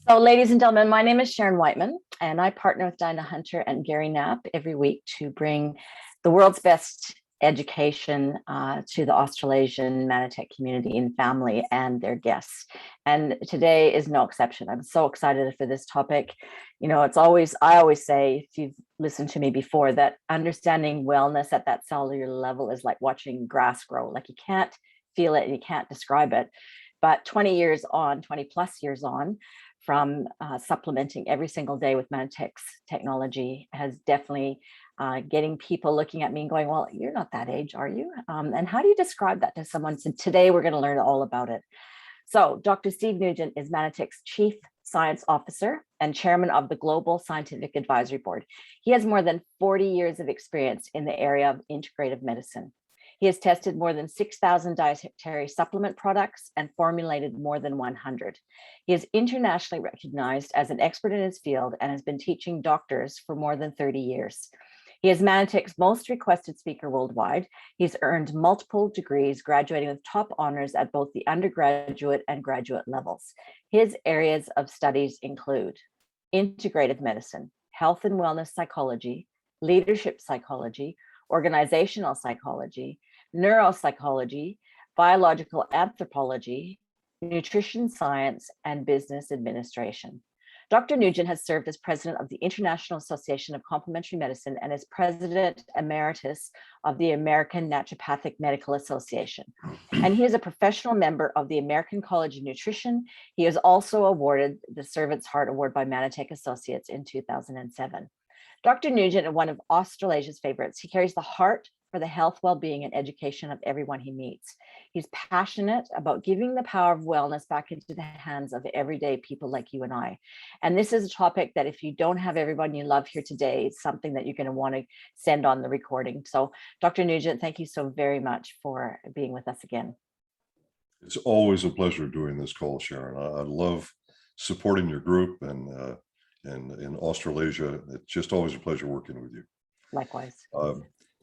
So, ladies and gentlemen, my name is Sharon Whiteman, and I partner with Dinah Hunter and Gary Knapp every week to bring the world's best education to the Australasian Manatech community and family and their guests. And today is no exception. I'm so excited for this topic. You know, I always say, if you've listened to me before, that understanding wellness at that cellular level is like watching grass grow. Like, you can't feel it and you can't describe it. But 20 plus years on, from supplementing every single day with Manatech's technology has definitely getting people looking at me and going, well, you're not that age, are you? And how do you describe that to someone? So today we're going to learn all about it. So Dr. Steve Nugent is Manatech's Chief Science Officer and Chairman of the Global Scientific Advisory Board. He has more than 40 years of experience in the area of integrative medicine. He has tested more than 6,000 dietary supplement products and formulated more than 100. He is internationally recognized as an expert in his field and has been teaching doctors for more than 30 years. He is Manatech's most requested speaker worldwide. He's earned multiple degrees, graduating with top honors at both the undergraduate and graduate levels. His areas of studies include integrative medicine, health and wellness psychology, leadership psychology, organizational psychology, neuropsychology, biological anthropology, nutrition science, and business administration. Dr. Nugent has served as president of the International Association of Complementary Medicine and is president emeritus of the American Naturopathic Medical Association. And he is a professional member of the American College of Nutrition. He is also awarded the Servant's Heart Award by Manatech Associates in 2007. Dr. Nugent is one of Australasia's favorites. He carries the heart for the health, well-being, and education of everyone he meets. He's passionate about giving the power of wellness back into the hands of everyday people like you and I. And this is a topic that if you don't have everyone you love here today, it's something that you're going to want to send on the recording. So Dr. Nugent, thank you so very much for being with us again. It's always a pleasure doing this call, Sharon. I love supporting your group and in Australasia. It's just always a pleasure working with you. Likewise.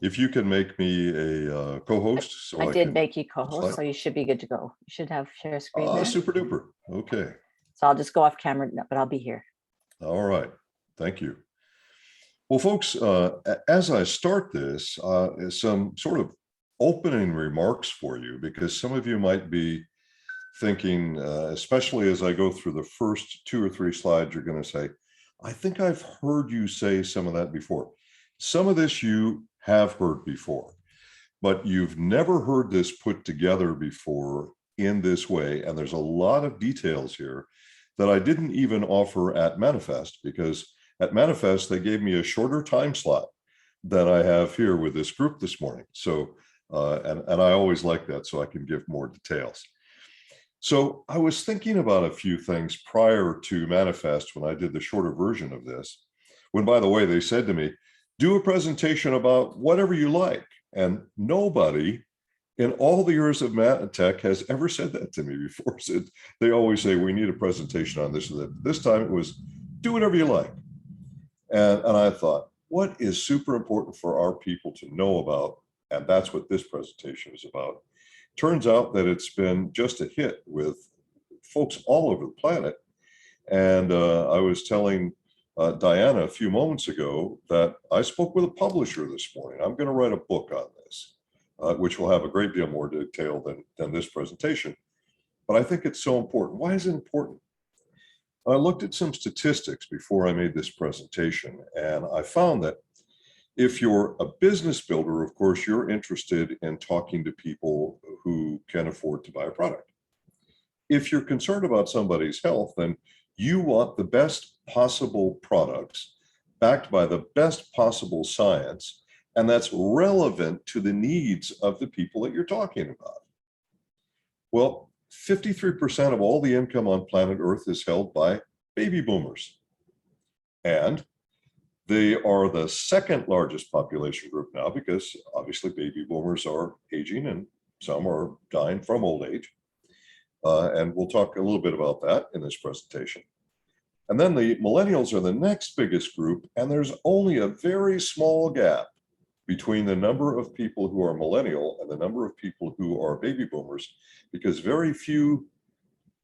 If you can make me a co-host. I did make you co-host, so you should be good to go. You should have share screen there. Super duper. Okay. So I'll just go off camera, but I'll be here. All right. Thank you. Well, folks, as I start this, some sort of opening remarks for you, because some of you might be thinking, especially as I go through the first 2 or 3 slides, you're going to say, I think I've heard you say some of that before. Some of this you have heard before, but you've never heard this put together before in this way. And there's a lot of details here that I didn't even offer at Manifest, because at Manifest, they gave me a shorter time slot than I have here with this group this morning. So, and I always like that, so I can give more details. So I was thinking about a few things prior to Manifest when I did the shorter version of this, when, by the way, they said to me, do a presentation about whatever you like. And nobody in all the years of Manatech has ever said that to me before. So they always say, we need a presentation on this or that. This time it was, do whatever you like. And I thought, what is super important for our people to know about? And that's what this presentation is about. Turns out that it's been just a hit with folks all over the planet. And I was telling Diana a few moments ago that I spoke with a publisher this morning. I'm going to write a book on this, which will have a great deal more detail than this presentation. But I think it's so important. Why is it important? I looked at some statistics before I made this presentation, and I found that if you're a business builder, of course, you're interested in talking to people who can afford to buy a product. If you're concerned about somebody's health, then you want the best possible products backed by the best possible science, and that's relevant to the needs of the people that you're talking about. Well, 53% of all the income on planet Earth is held by baby boomers. And they are the second largest population group now, because obviously baby boomers are aging and some are dying from old age. And we'll talk a little bit about that in this presentation. And then the millennials are the next biggest group, and there's only a very small gap between the number of people who are millennial and the number of people who are baby boomers, because very few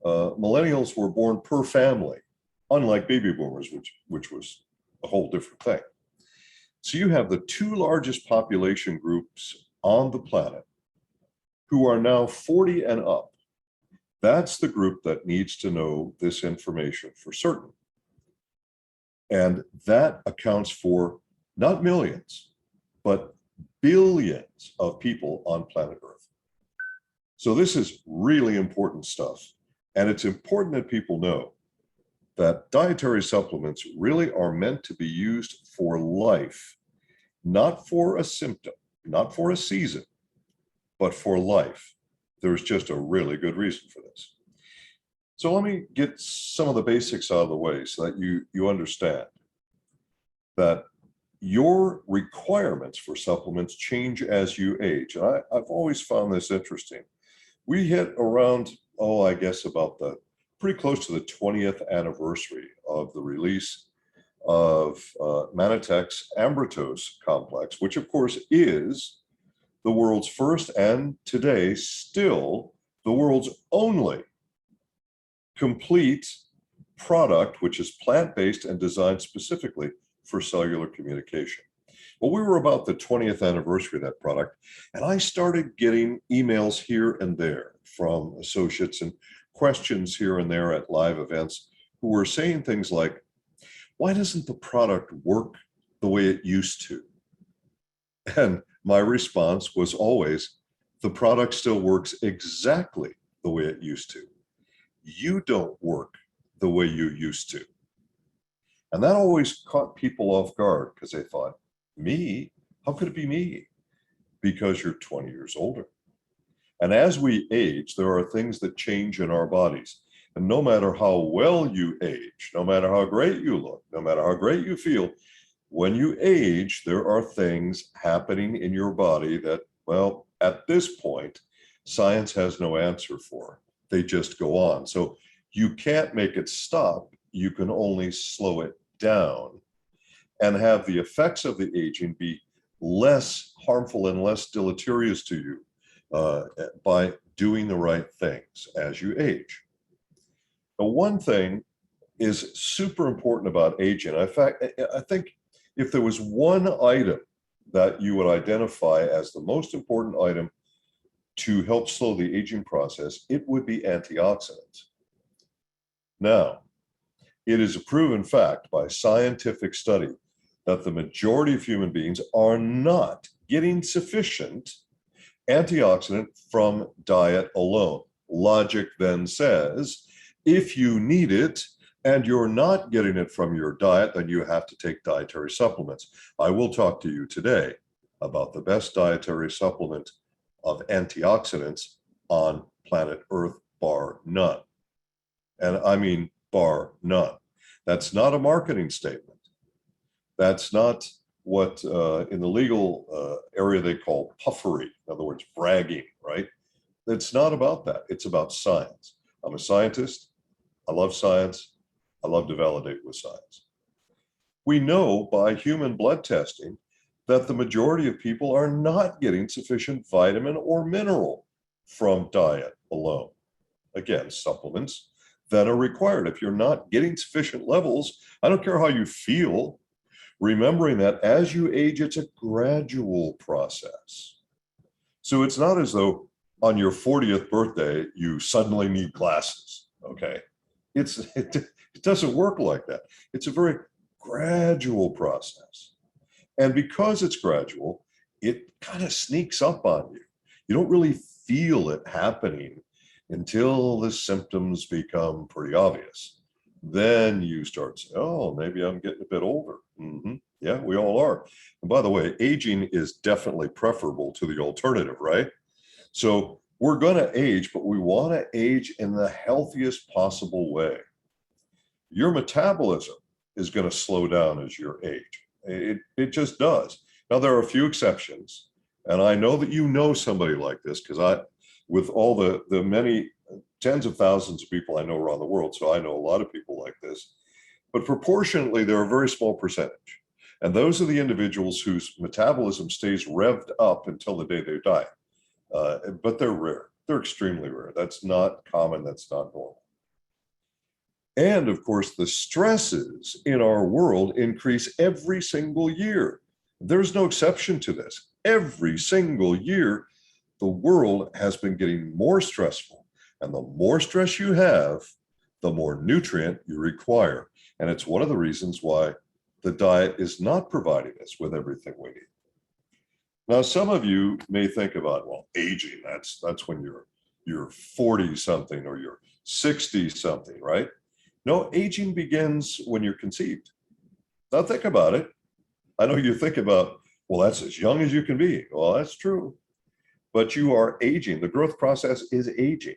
millennials were born per family. unlike baby boomers, which was a whole different thing. So you have the two largest population groups on the planet who are now 40 and up. That's the group that needs to know this information for certain. And that accounts for not millions, but billions of people on planet Earth. So this is really important stuff. And it's important that people know that dietary supplements really are meant to be used for life, not for a symptom, not for a season, but for life. There's just a really good reason for this. So let me get some of the basics out of the way so that you understand that your requirements for supplements change as you age. And I've always found this interesting. We hit around, I guess about pretty close to the 20th anniversary of the release of Manitech's Ambritose complex, which of course is the world's first and today still the world's only complete product, which is plant-based and designed specifically for cellular communication. Well, we were about the 20th anniversary of that product, and I started getting emails here and there from associates and questions here and there at live events who were saying things like, why doesn't the product work the way it used to? And my response was always, the product still works exactly the way it used to. You don't work the way you used to. And that always caught people off guard because they thought, me? How could it be me? Because you're 20 years older. And as we age, there are things that change in our bodies. And no matter how well you age, no matter how great you look, no matter how great you feel, when you age, there are things happening in your body that, well, at this point, science has no answer for. They just go on. So you can't make it stop. You can only slow it down and have the effects of the aging be less harmful and less deleterious to you by doing the right things as you age. Now, one thing is super important about aging. In fact, I think if there was one item that you would identify as the most important item to help slow the aging process, it would be antioxidants. Now, it is a proven fact by scientific study that the majority of human beings are not getting sufficient antioxidant from diet alone. Logic then says, if you need it and you're not getting it from your diet, then you have to take dietary supplements. I will talk to you today about the best dietary supplement of antioxidants on planet Earth, bar none. And I mean bar none. That's not a marketing statement. That's not what in the legal area they call puffery, in other words, bragging, right? It's not about that. It's about science. I'm a scientist. I love science. I love to validate with science. We know by human blood testing that the majority of people are not getting sufficient vitamin or mineral from diet alone. Again, supplements that are required. If you're not getting sufficient levels, I don't care how you feel, remembering that as you age, it's a gradual process. So it's not as though on your 40th birthday, you suddenly need glasses, okay? It doesn't work like that. It's a very gradual process. And because it's gradual, it kind of sneaks up on you. You don't really feel it happening until the symptoms become pretty obvious. Then you start saying, oh, maybe I'm getting a bit older. Yeah, we all are. And by the way, aging is definitely preferable to the alternative, right? So we're going to age, but we want to age in the healthiest possible way. Your metabolism is going to slow down as you age. It just does. Now, there are a few exceptions. And I know that you know somebody like this because with all the many tens of thousands of people I know around the world, so I know a lot of people like this, but proportionately, they're a very small percentage. And those are the individuals whose metabolism stays revved up until the day they die. But they're rare. They're extremely rare. That's not common. That's not normal. And of course, the stresses in our world increase every single year. There's no exception to this. Every single year, the world has been getting more stressful. And the more stress you have, the more nutrient you require. And it's one of the reasons why the diet is not providing us with everything we need. Now, some of you may think about, well, aging, that's when you're 40 something or you're 60 something, right? No, aging begins when you're conceived. Now think about it. I know you think about, well, that's as young as you can be. Well, that's true. But you are aging. The growth process is aging.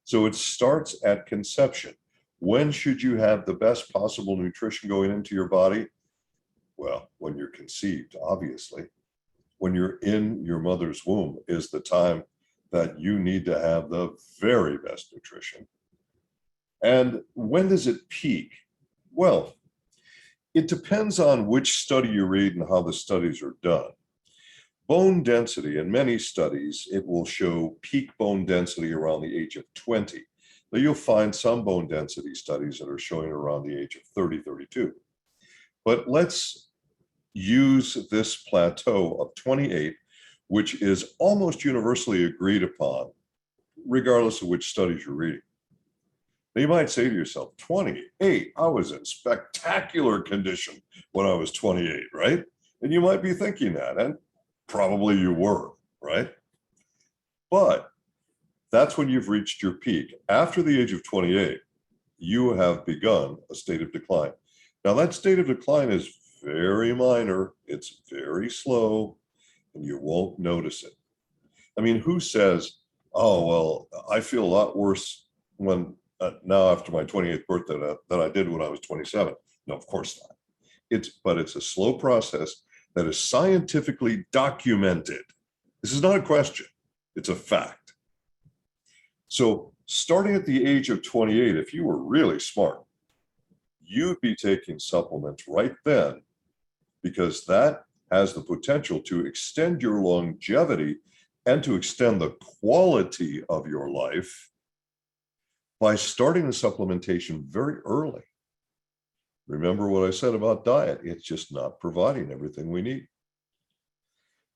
So it starts at conception. When should you have the best possible nutrition going into your body? Well, when you're conceived, obviously. When you're in your mother's womb is the time that you need to have the very best nutrition. And when does it peak? Well, it depends on which study you read and how the studies are done. Bone density, in many studies, it will show peak bone density around the age of 20. But you'll find some bone density studies that are showing around the age of 30, 32. But let's use this plateau of 28, which is almost universally agreed upon, regardless of which studies you're reading. Now you might say to yourself, 28, I was in spectacular condition when I was 28, right? And you might be thinking that, and probably you were, right? But that's when you've reached your peak. After the age of 28, you have begun a state of decline. Now that state of decline is very minor, it's very slow, and you won't notice it. I mean, who says, oh, well, I feel a lot worse when now after my 28th birthday than I did when I was 27? No, of course not. But it's a slow process that is scientifically documented. This is not a question, it's a fact. So starting at the age of 28, if you were really smart, you'd be taking supplements right then, because that has the potential to extend your longevity and to extend the quality of your life by starting the supplementation very early. Remember what I said about diet, it's just not providing everything we need.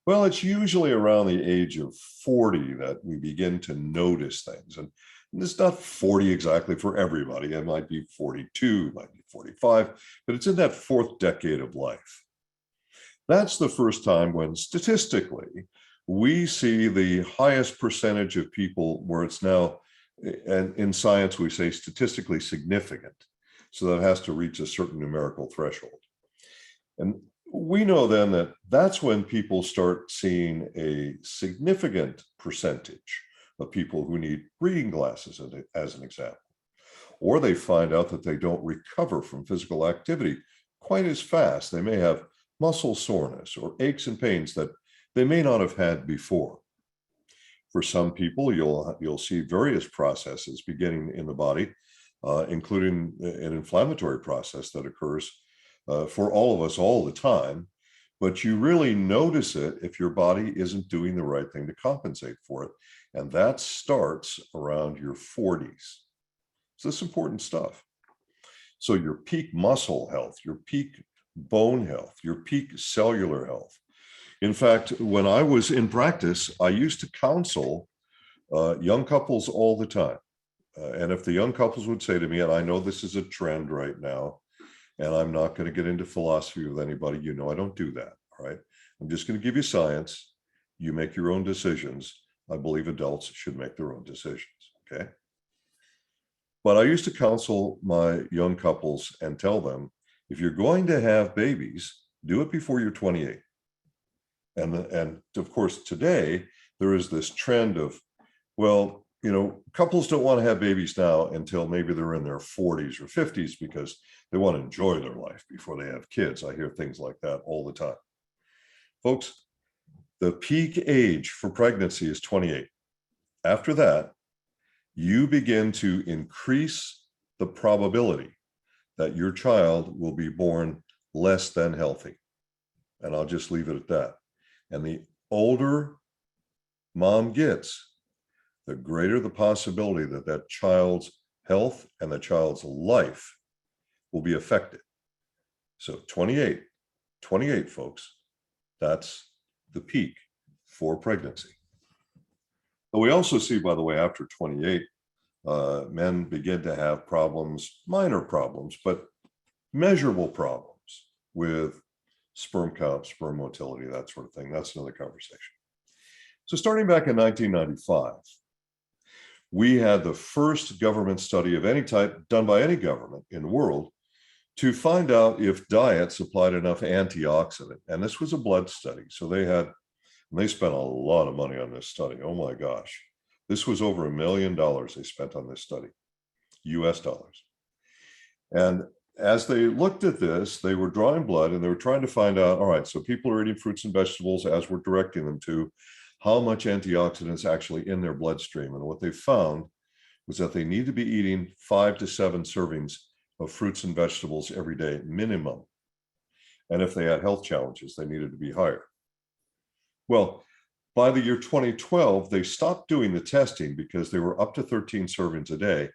Well, it's usually around the age of 40 that we begin to notice things. And it's not 40 exactly for everybody. It might be 42, might be 45, but it's in that fourth decade of life. That's the first time when statistically we see the highest percentage of people where it's now, and in science we say statistically significant. So that has to reach a certain numerical threshold. And we know then that that's when people start seeing a significant percentage of people who need reading glasses, as an example. Or they find out that they don't recover from physical activity quite as fast. They may have muscle soreness or aches and pains that they may not have had before. For some people, you'll see various processes beginning in the body, including an inflammatory process that occurs for all of us all the time, but you really notice it if your body isn't doing the right thing to compensate for it. And that starts around your 40s. So this is important stuff. So your peak muscle health, your peak bone health, your peak cellular health. In fact, when I was in practice, I used to counsel young couples all the time. And if the young couples would say to me, and I know this is a trend right now, and I'm not going to get into philosophy with anybody, you know I don't do that, right? I'm just going to give you science. You make your own decisions. I believe adults should make their own decisions, okay? But I used to counsel my young couples and tell them, if you're going to have babies, do it before you're 28. And of course, today, there is this trend of, well, you know, couples don't want to have babies now until maybe they're in their 40s or 50s because they want to enjoy their life before they have kids. I hear things like that all the time. Folks, the peak age for pregnancy is 28. After that, you begin to increase the probability that your child will be born less than healthy. And I'll just leave it at that. And the older mom gets, the greater the possibility that that child's health and the child's life will be affected. So 28, folks, that's the peak for pregnancy. But we also see, by the way, after 28, men begin to have problems, minor problems, but measurable problems with sperm count, sperm motility, that sort of thing. That's another conversation. So starting back in 1995, we had the first government study of any type done by any government in the world to find out if diet supplied enough antioxidant. And this was a blood study. So they spent a lot of money on this study. Oh my gosh. This was over $1 million they spent on this study, US dollars. And as they looked at this, they were drawing blood and they were trying to find out, all right, so people are eating fruits and vegetables as we're directing them to, how much antioxidants actually in their bloodstream. And what they found was that they need to be eating 5 to 7 servings of fruits and vegetables every day, minimum. And if they had health challenges, they needed to be higher. Well, by the year 2012, they stopped doing the testing because they were up to 13 servings a day.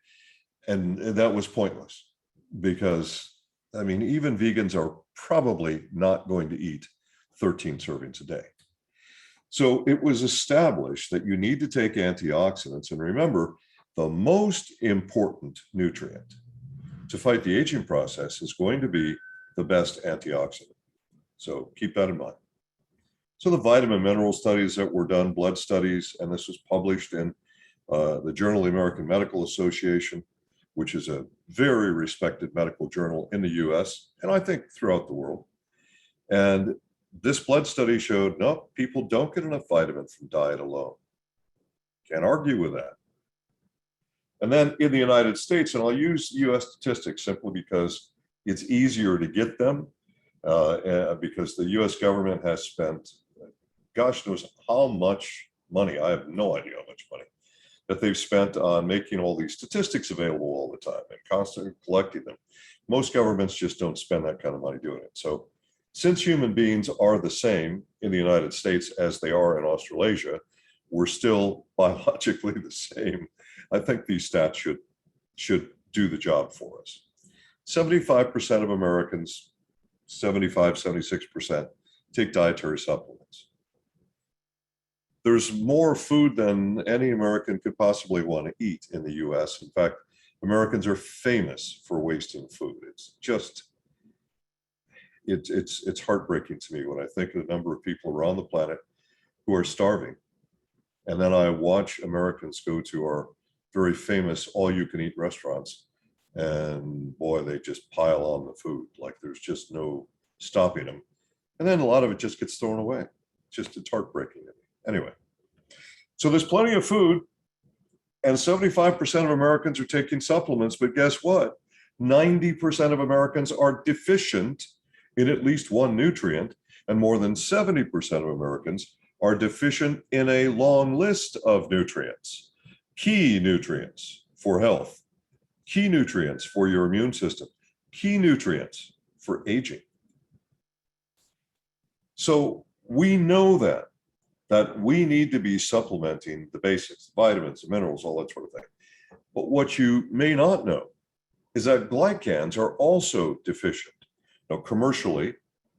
And that was pointless because, I mean, even vegans are probably not going to eat 13 servings a day. So it was established that you need to take antioxidants. And remember, the most important nutrient to fight the aging process is going to be the best antioxidant. So keep that in mind. So the vitamin mineral studies that were done, blood studies, and this was published in the Journal of the American Medical Association, which is a very respected medical journal in the US, and I think throughout the world. And this blood study showed, no, people don't get enough vitamin from diet alone. Can't argue with that. And then in the United States, and I'll use US statistics simply because it's easier to get them, because the US government has spent, gosh knows how much money, I have no idea how much money, that they've spent on making all these statistics available all the time and constantly collecting them. Most governments just don't spend that kind of money doing it. So since human beings are the same in the United States as they are in Australasia, we're still biologically the same. I think these stats should do the job for us. 75% of Americans, 75, 76% take dietary supplements. There's more food than any American could possibly want to eat in the US. In fact, Americans are famous for wasting food. It's just, it's heartbreaking to me when I think of the number of people around the planet who are starving. And then I watch Americans go to our very famous all-you-can-eat restaurants, and boy, they just pile on the food like there's just no stopping them. And then a lot of it just gets thrown away. It's heartbreaking to me. Anyway, so there's plenty of food, and 75% of Americans are taking supplements, but guess what? 90% of Americans are deficient in at least one nutrient, and more than 70% of Americans are deficient in a long list of nutrients. Key nutrients for health, key nutrients for your immune system, key nutrients for aging. So we know that we need to be supplementing the basics, vitamins, minerals, all that sort of thing. But what you may not know is that glycans are also deficient. Now, commercially,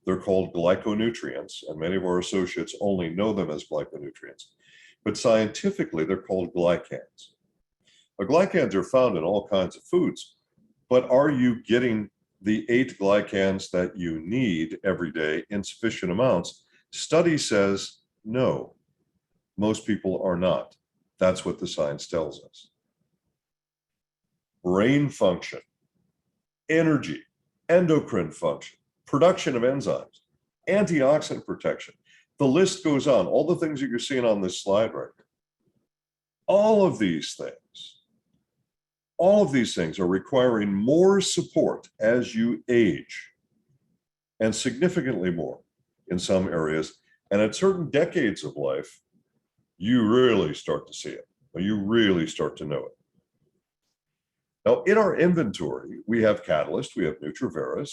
they're called glyconutrients, and many of our associates only know them as glyconutrients. But scientifically, they're called glycans. Now, glycans are found in all kinds of foods, but are you getting the 8 glycans that you need every day in sufficient amounts? Study says no, most people are not. That's what the science tells us. Brain function, energy, endocrine function, production of enzymes, antioxidant protection. The list goes on, all the things that you're seeing on this slide right now. All of these things are requiring more support as you age, and significantly more in some areas. And at certain decades of life, you really start to see it, or you really start to know it. Now, in our inventory, we have Catalyst, we have Neutrovirus.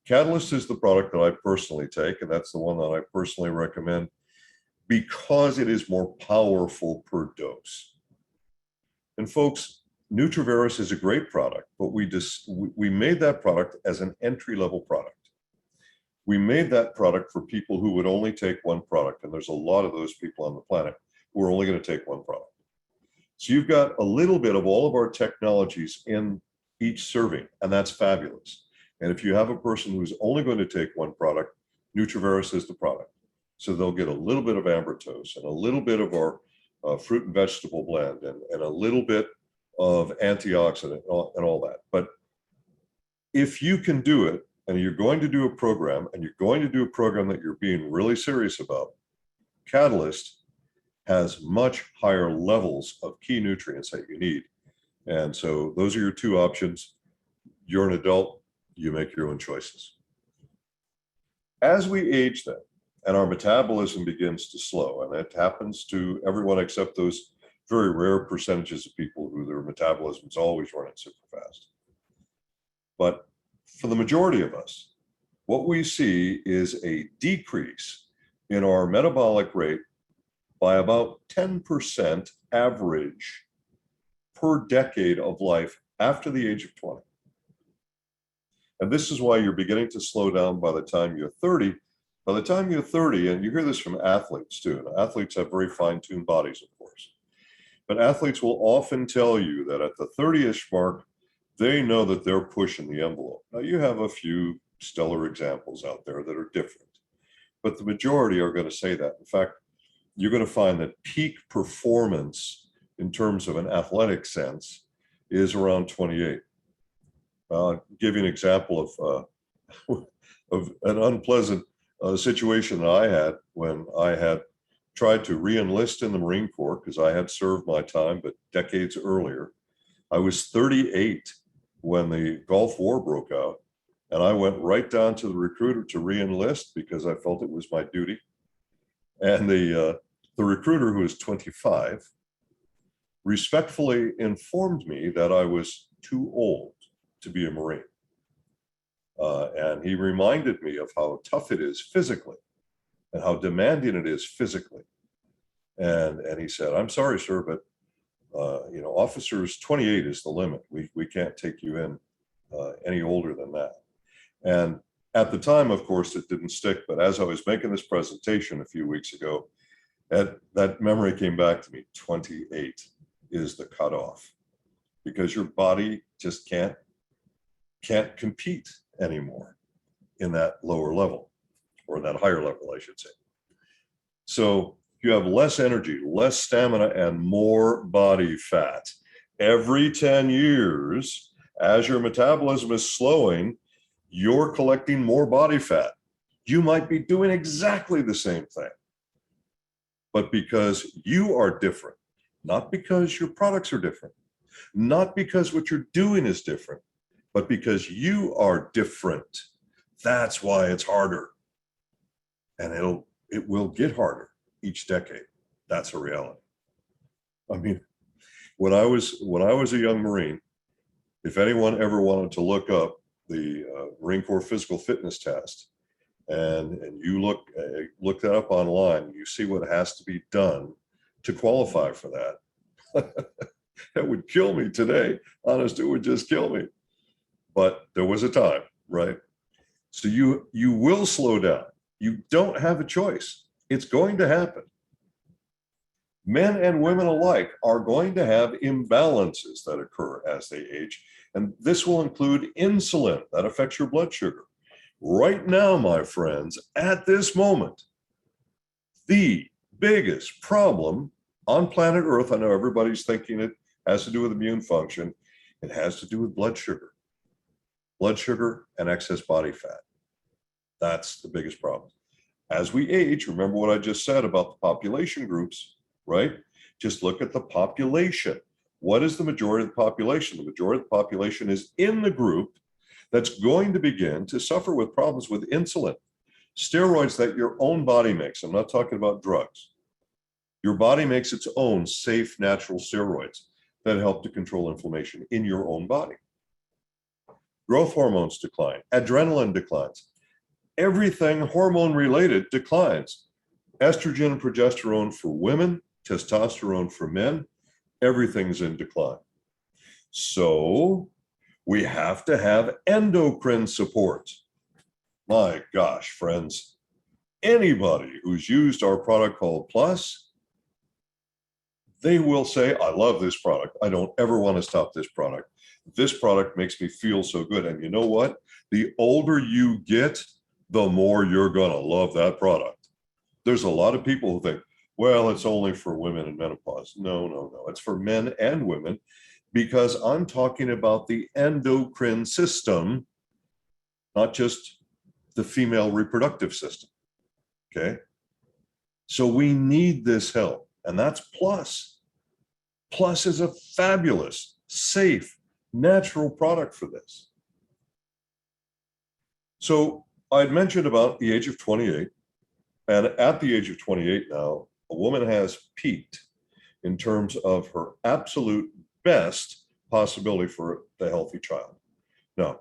Catalyst is the product that I personally take, and that's the one that I personally recommend because it is more powerful per dose. And folks, Neutrovirus is a great product, but we made that product as an entry-level product. We made that product for people who would only take one product, and there's a lot of those people on the planet who are only going to take one product. So you've got a little bit of all of our technologies in each serving, and that's fabulous. And if you have a person who's only going to take one product, Neutrovirus is the product. So they'll get a little bit of ambrotose and a little bit of our fruit and vegetable blend and a little bit of antioxidant and all that. But if you can do it, and you're going to do a program, and you're going to do a program that you're being really serious about, Catalyst has much higher levels of key nutrients that you need. And so those are your two options. You're an adult, you make your own choices. As we age then, and our metabolism begins to slow, and that happens to everyone except those very rare percentages of people who their metabolism is always running super fast. But for the majority of us, what we see is a decrease in our metabolic rate by about 10% average per decade of life after the age of 20. And this is why you're beginning to slow down by the time you're 30. By the time you're 30, and you hear this from athletes too, and athletes have very fine-tuned bodies, of course, but athletes will often tell you that at the 30-ish mark, they know that they're pushing the envelope. Now, you have a few stellar examples out there that are different, but the majority are going to say that. In fact, you're going to find that peak performance in terms of an athletic sense is around 28. I'll give you an example of an unpleasant situation that I had when I had tried to re-enlist in the Marine Corps, because I had served my time, but decades earlier. I was 38 when the Gulf War broke out, and I went right down to the recruiter to re-enlist because I felt it was my duty. And the recruiter, who was 25, respectfully informed me that I was too old to be a Marine. And he reminded me of how tough it is physically and how demanding it is physically. And he said, "I'm sorry, sir, but officers, 28 is the limit. We can't take you in any older than that." And at the time, of course, it didn't stick. But as I was making this presentation a few weeks ago, that memory came back to me. 28 is the cutoff, because your body just can't compete anymore in that lower level, or that higher level, I should say. So you have less energy, less stamina, and more body fat. Every 10 years, as your metabolism is slowing, you're collecting more body fat. You might be doing exactly the same thing, but because you are different, not because your products are different, not because what you're doing is different, but because you are different. That's why it's harder. And it will get harder each decade. That's a reality. I mean, when I was a young Marine, if anyone ever wanted to look up the Marine Corps physical fitness test, and you look that up online, you see what has to be done to qualify for that. That would kill me today. Honest, it would just kill me. But there was a time, right? So you will slow down. You don't have a choice. It's going to happen. Men and women alike are going to have imbalances that occur as they age. And this will include insulin that affects your blood sugar. Right now, my friends, at this moment, the biggest problem on planet Earth, I know everybody's thinking it has to do with immune function. It has to do with blood sugar. Blood sugar and excess body fat. That's the biggest problem. As we age, remember what I just said about the population groups, right? Just look at the population. What is the majority of the population? The majority of the population is in the group that's going to begin to suffer with problems with insulin, steroids that your own body makes. I'm not talking about drugs. Your body makes its own safe, natural steroids that help to control inflammation in your own body. Growth hormones decline, adrenaline declines. Everything hormone related declines. Estrogen and progesterone for women, testosterone for men, everything's in decline. So we have to have endocrine support. My gosh, friends, anybody who's used our product called Plus, they will say, I love this product. I don't ever want to stop this product. This product makes me feel so good. And you know what? The older you get, the more you're going to love that product. There's a lot of people who think, well, it's only for women in menopause. No, no, no. It's for men and women, because I'm talking about the endocrine system, not just the female reproductive system. Okay. So we need this help, and that's Plus. Plus is a fabulous, safe, natural product for this. So I'd mentioned about the age of 28, and at the age of 28 now, a woman has peaked in terms of her absolute best possibility for a healthy child. Now,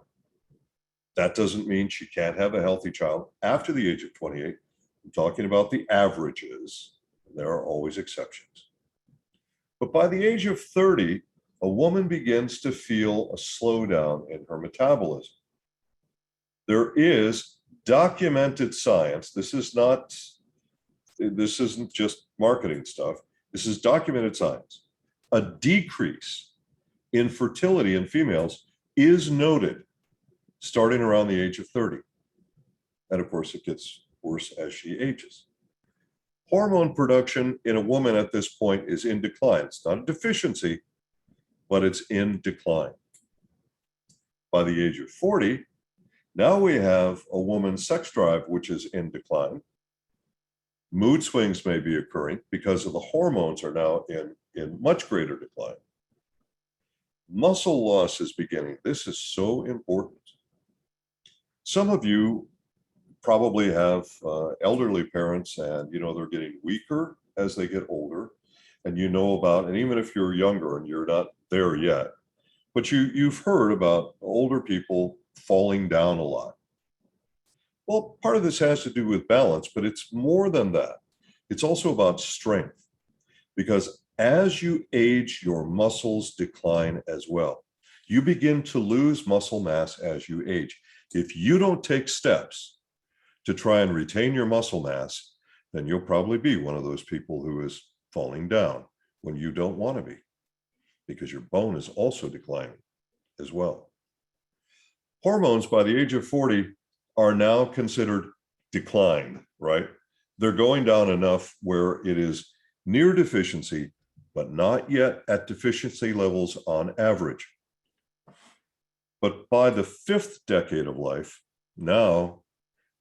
that doesn't mean she can't have a healthy child after the age of 28. I'm talking about the averages. There are always exceptions. But by the age of 30, a woman begins to feel a slowdown in her metabolism. There is documented science. This isn't just marketing stuff. This is documented science. A decrease in fertility in females is noted starting around the age of 30. And of course, it gets worse as she ages. Hormone production in a woman at this point is in decline. It's not a deficiency, but it's in decline. By the age of 40, now we have a woman's sex drive, which is in decline. Mood swings may be occurring because of the hormones are now in much greater decline. Muscle loss is beginning. This is so important. Some of you probably have elderly parents, and they're getting weaker as they get older, and and even if you're younger and you're not there yet, but you've heard about older people falling down a lot. Well, part of this has to do with balance, but it's more than that. It's also about strength, because as you age, your muscles decline as well. You begin to lose muscle mass as you age. If you don't take steps to try and retain your muscle mass, then you'll probably be one of those people who is falling down when you don't want to be, because your bone is also declining as well. Hormones by the age of 40 are now considered declined, right? They're going down enough where it is near deficiency, but not yet at deficiency levels on average. But by the 5th decade of life, now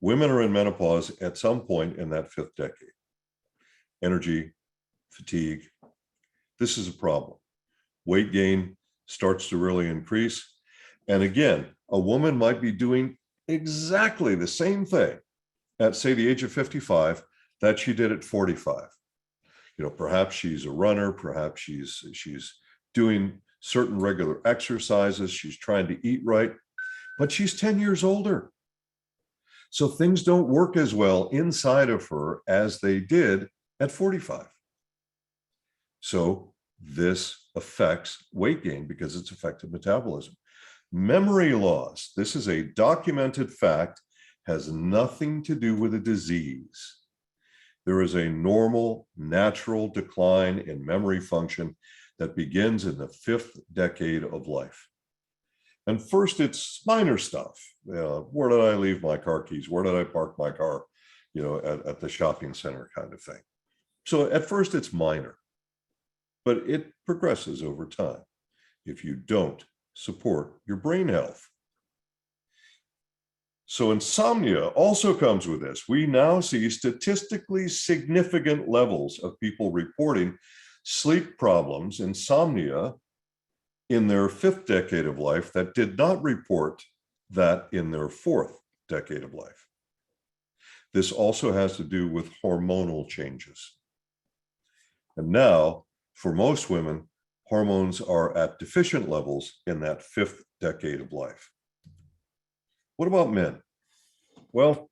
women are in menopause at some point in that 5th decade. Energy, fatigue, this is a problem. Weight gain starts to really increase. And again, a woman might be doing exactly the same thing at, say, the age of 55 that she did at 45. Perhaps she's a runner, perhaps she's doing certain regular exercises, she's trying to eat right, but she's 10 years older. So things don't work as well inside of her as they did at 45. So this affects weight gain because it's affected metabolism. Memory loss, this is a documented fact, has nothing to do with a disease. There is a normal, natural decline in memory function that begins in the 5th decade of life. And first, it's minor stuff. Where did I leave my car keys? Where did I park my car? At the shopping center kind of thing. So at first, it's minor, but it progresses over time if you don't support your brain health. So insomnia also comes with this. We now see statistically significant levels of people reporting sleep problems, insomnia, in their 5th decade of life that did not report that in their 4th decade of life. This also has to do with hormonal changes. And now, for most women, hormones are at deficient levels in that 5th decade of life. What about men? Well,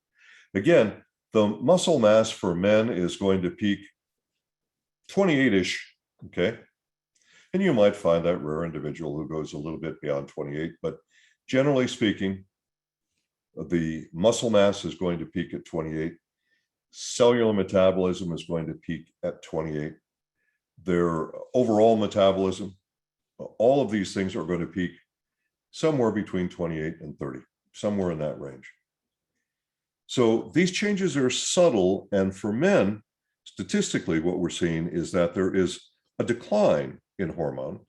again, the muscle mass for men is going to peak 28-ish, okay? And you might find that rare individual who goes a little bit beyond 28, but generally speaking, the muscle mass is going to peak at 28. Cellular metabolism is going to peak at 28. Their overall metabolism, all of these things are going to peak somewhere between 28 and 30, somewhere in that range. So these changes are subtle, and for men, statistically, what we're seeing is that there is a decline in hormone,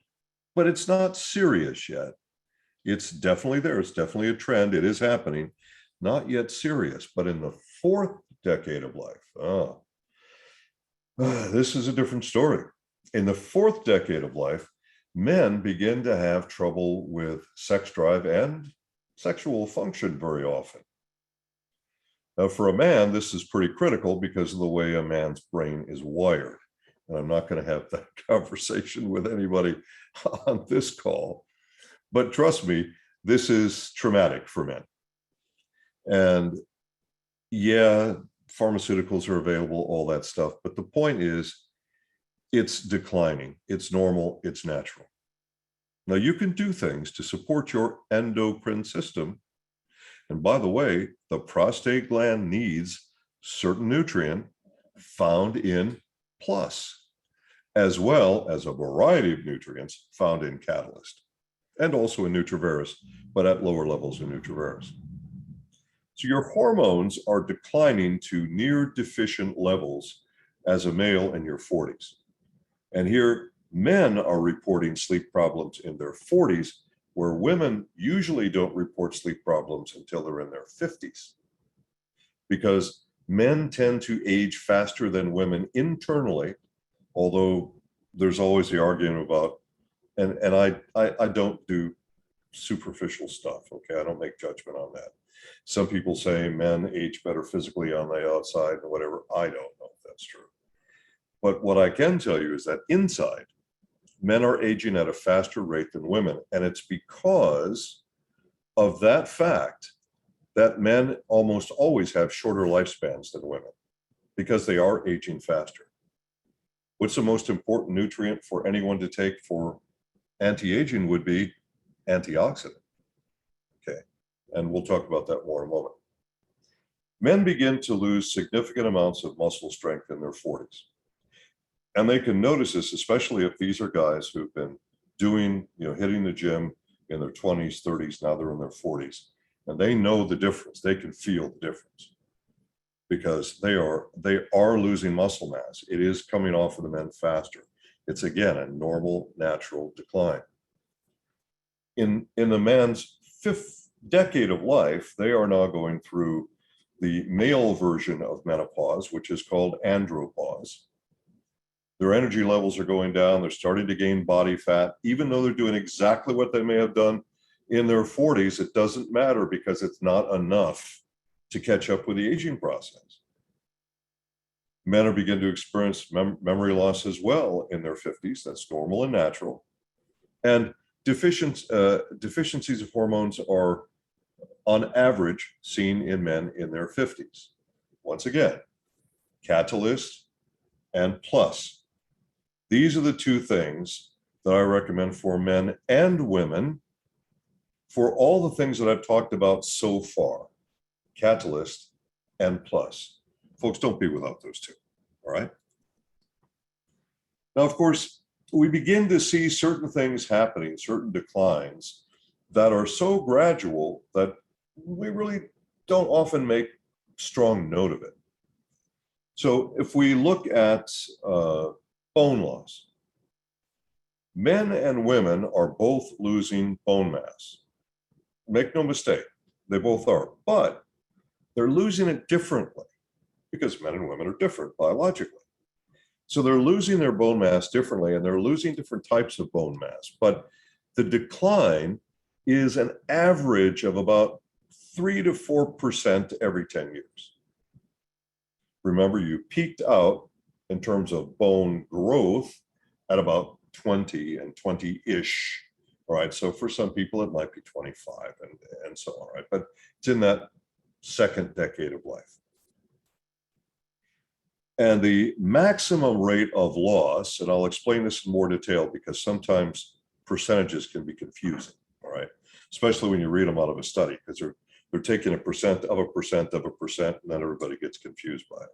but it's not serious yet. It's definitely there. It's definitely a trend. It is happening. Not yet serious, but in the fourth decade of life, this is a different story. In the fourth decade of life, men begin to have trouble with sex drive and sexual function very often. Now, for a man, this is pretty critical because of the way a man's brain is wired. And I'm not going to have that conversation with anybody on this call. But trust me, this is traumatic for men. And yeah, pharmaceuticals are available, all that stuff. But the point is, it's declining. It's normal. It's natural. Now, you can do things to support your endocrine system. And by the way, the prostate gland needs certain nutrient found in plus, as well as a variety of nutrients found in Catalyst and also in Neutrovirus, but at lower levels in Neutrovirus. So your hormones are declining to near deficient levels as a male in your 40s. And here, men are reporting sleep problems in their 40s, where women usually don't report sleep problems until they're in their 50s. Because men tend to age faster than women internally, although there's always the argument about, and I don't do superficial stuff, okay? I don't make judgment on that. Some people say men age better physically on the outside and whatever. I don't know if that's true. But what I can tell you is that inside, men are aging at a faster rate than women. And it's because of that fact that men almost always have shorter lifespans than women because they are aging faster. What's the most important nutrient for anyone to take for anti-aging would be antioxidant. Okay, and we'll talk about that more in a moment. Men begin to lose significant amounts of muscle strength in their 40s. And they can notice this, especially if these are guys who've been doing, hitting the gym in their 20s, 30s, now they're in their 40s. And they know the difference. They can feel the difference because they are losing muscle mass. It is coming off of the men faster. It's, again, a normal, natural decline. In the man's fifth decade of life, they are now going through the male version of menopause, which is called andropause. Their energy levels are going down. They're starting to gain body fat. Even though they're doing exactly what they may have done in their 40s, it doesn't matter because it's not enough to catch up with the aging process. Men are beginning to experience memory loss as well in their 50s. That's normal and natural. And deficiencies of hormones are, on average, seen in men in their 50s. Once again, Catalyst and plus. These are the two things that I recommend for men and women for all the things that I've talked about so far, Catalyst and plus. Folks, don't be without those two, all right? Now, of course, we begin to see certain things happening, certain declines that are so gradual that we really don't often make strong note of it. So if we look at bone loss, men and women are both losing bone mass. Make no mistake, they both are, but they're losing it differently because men and women are different biologically. So they're losing their bone mass differently and they're losing different types of bone mass, but the decline is an average of about 3 to 4% every 10 years. Remember, you peaked out in terms of bone growth at about 20 and 20-ish. All right, so for some people it might be 25 and so on, right? But it's in that second decade of life. And the maximum rate of loss, and I'll explain this in more detail because sometimes percentages can be confusing, all right? Especially when you read them out of a study, because they're taking a percent of a percent of a percent, and then everybody gets confused by it.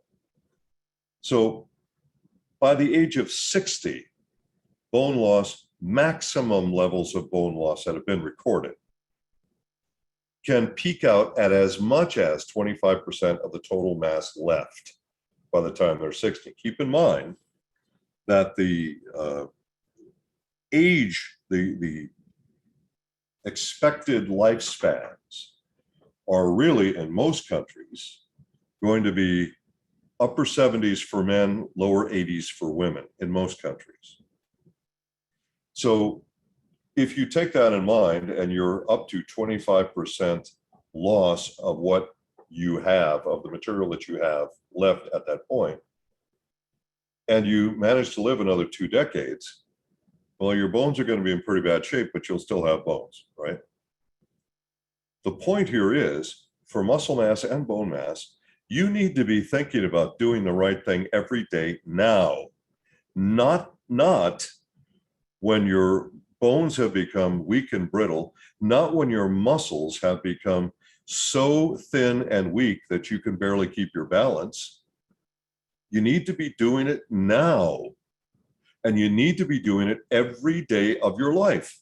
So by the age of 60, bone loss, maximum levels of bone loss that have been recorded can peak out at as much as 25% of the total mass left by the time they're 60. Keep in mind that the expected lifespans are really, in most countries, going to be upper 70s for men, lower 80s for women in most countries. So if you take that in mind and you're up to 25% loss of what you have, of the material that you have left at that point, and you manage to live another 2 decades, well, your bones are going to be in pretty bad shape, but you'll still have bones, right? The point here is, for muscle mass and bone mass, you need to be thinking about doing the right thing every day now, not when your bones have become weak and brittle, not when your muscles have become so thin and weak that you can barely keep your balance. You need to be doing it now, and you need to be doing it every day of your life.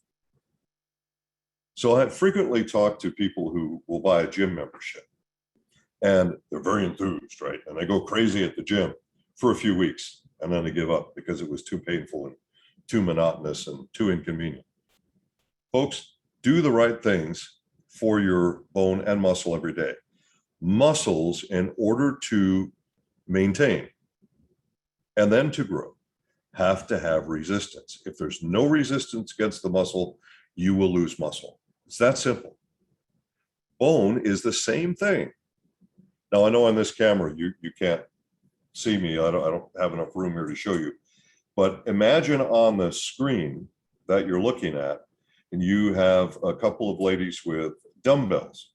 So I frequently talk to people who will buy a gym membership, and they're very enthused, right? And they go crazy at the gym for a few weeks, and then they give up because it was too painful and too monotonous and too inconvenient. Folks, do the right things for your bone and muscle every day. Muscles, in order to maintain and then to grow, have to have resistance. If there's no resistance against the muscle, you will lose muscle. It's that simple. Bone is the same thing. Now, I know on this camera, you can't see me. I don't have enough room here to show you. But imagine on the screen that you're looking at, and you have a couple of ladies with dumbbells.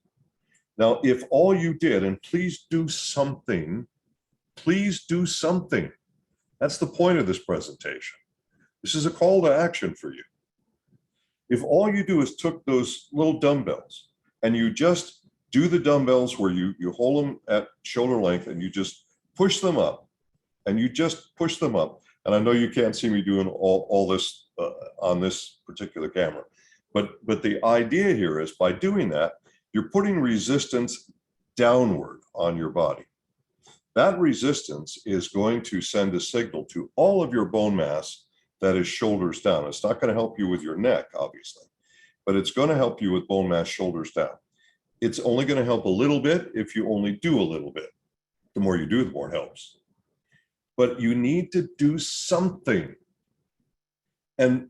Now, if all you did, and please do something, that's the point of this presentation. This is a call to action for you. If all you do is took those little dumbbells and you just do the dumbbells where you hold them at shoulder length and you just push them up, and you just push them up. And I know you can't see me doing all this on this particular camera, but the idea here is, by doing that, you're putting resistance downward on your body. That resistance is going to send a signal to all of your bone mass that is shoulders down. It's not going to help you with your neck, obviously, but it's going to help you with bone mass shoulders down. It's only going to help a little bit if you only do a little bit. The more you do, the more it helps. But you need to do something. And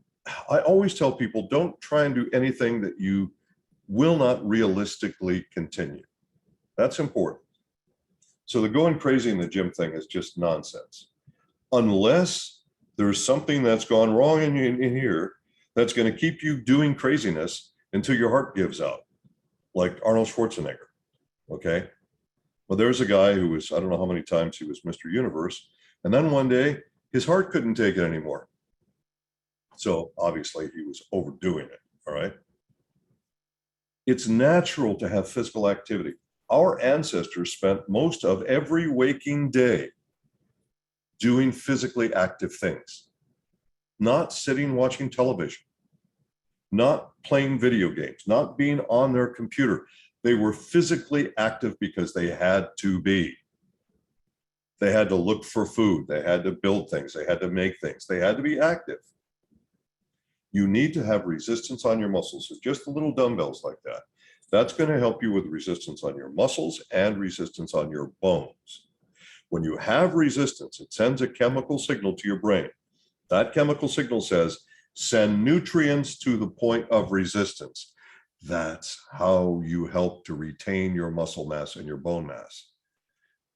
I always tell people, don't try and do anything that you will not realistically continue. That's important. So the going crazy in the gym thing is just nonsense. Unless there's something that's gone wrong in here that's going to keep you doing craziness until your heart gives out, like Arnold Schwarzenegger, okay? Well, there's a guy who was, I don't know how many times he was Mr. Universe, and then one day his heart couldn't take it anymore. So obviously he was overdoing it, all right? It's natural to have physical activity. Our ancestors spent most of every waking day doing physically active things, not sitting watching television, not playing video games, not being on their computer. They were physically active because they had to be. They had to look for food. They had to build things. They had to make things. They had to be active. You need to have resistance on your muscles. So just the little dumbbells like that. That's going to help you with resistance on your muscles and resistance on your bones. When you have resistance, it sends a chemical signal to your brain. That chemical signal says, send nutrients to the point of resistance. That's how you help to retain your muscle mass and your bone mass.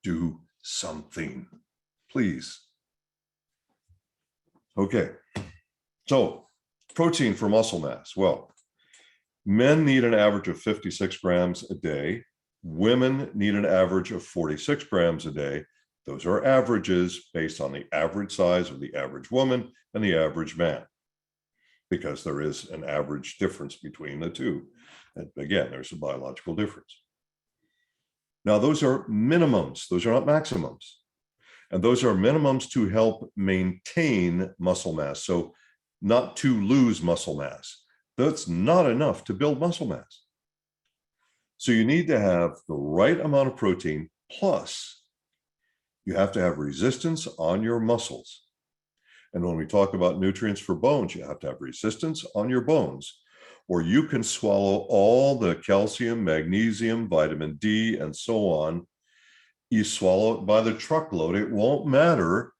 Do something, please. Okay, so protein for muscle mass. Well, men need an average of 56 grams a day. Women need an average of 46 grams a day. Those are averages based on the average size of the average woman and the average man, because there is an average difference between the two. And again, there's a biological difference. Now, those are minimums. Those are not maximums. And those are minimums to help maintain muscle mass. So not to lose muscle mass. That's not enough to build muscle mass. So you need to have the right amount of protein, plus you have to have resistance on your muscles. And when we talk about nutrients for bones, you have to have resistance on your bones, or you can swallow all the calcium, magnesium, vitamin D, and so on. You swallow it by the truckload. It won't matter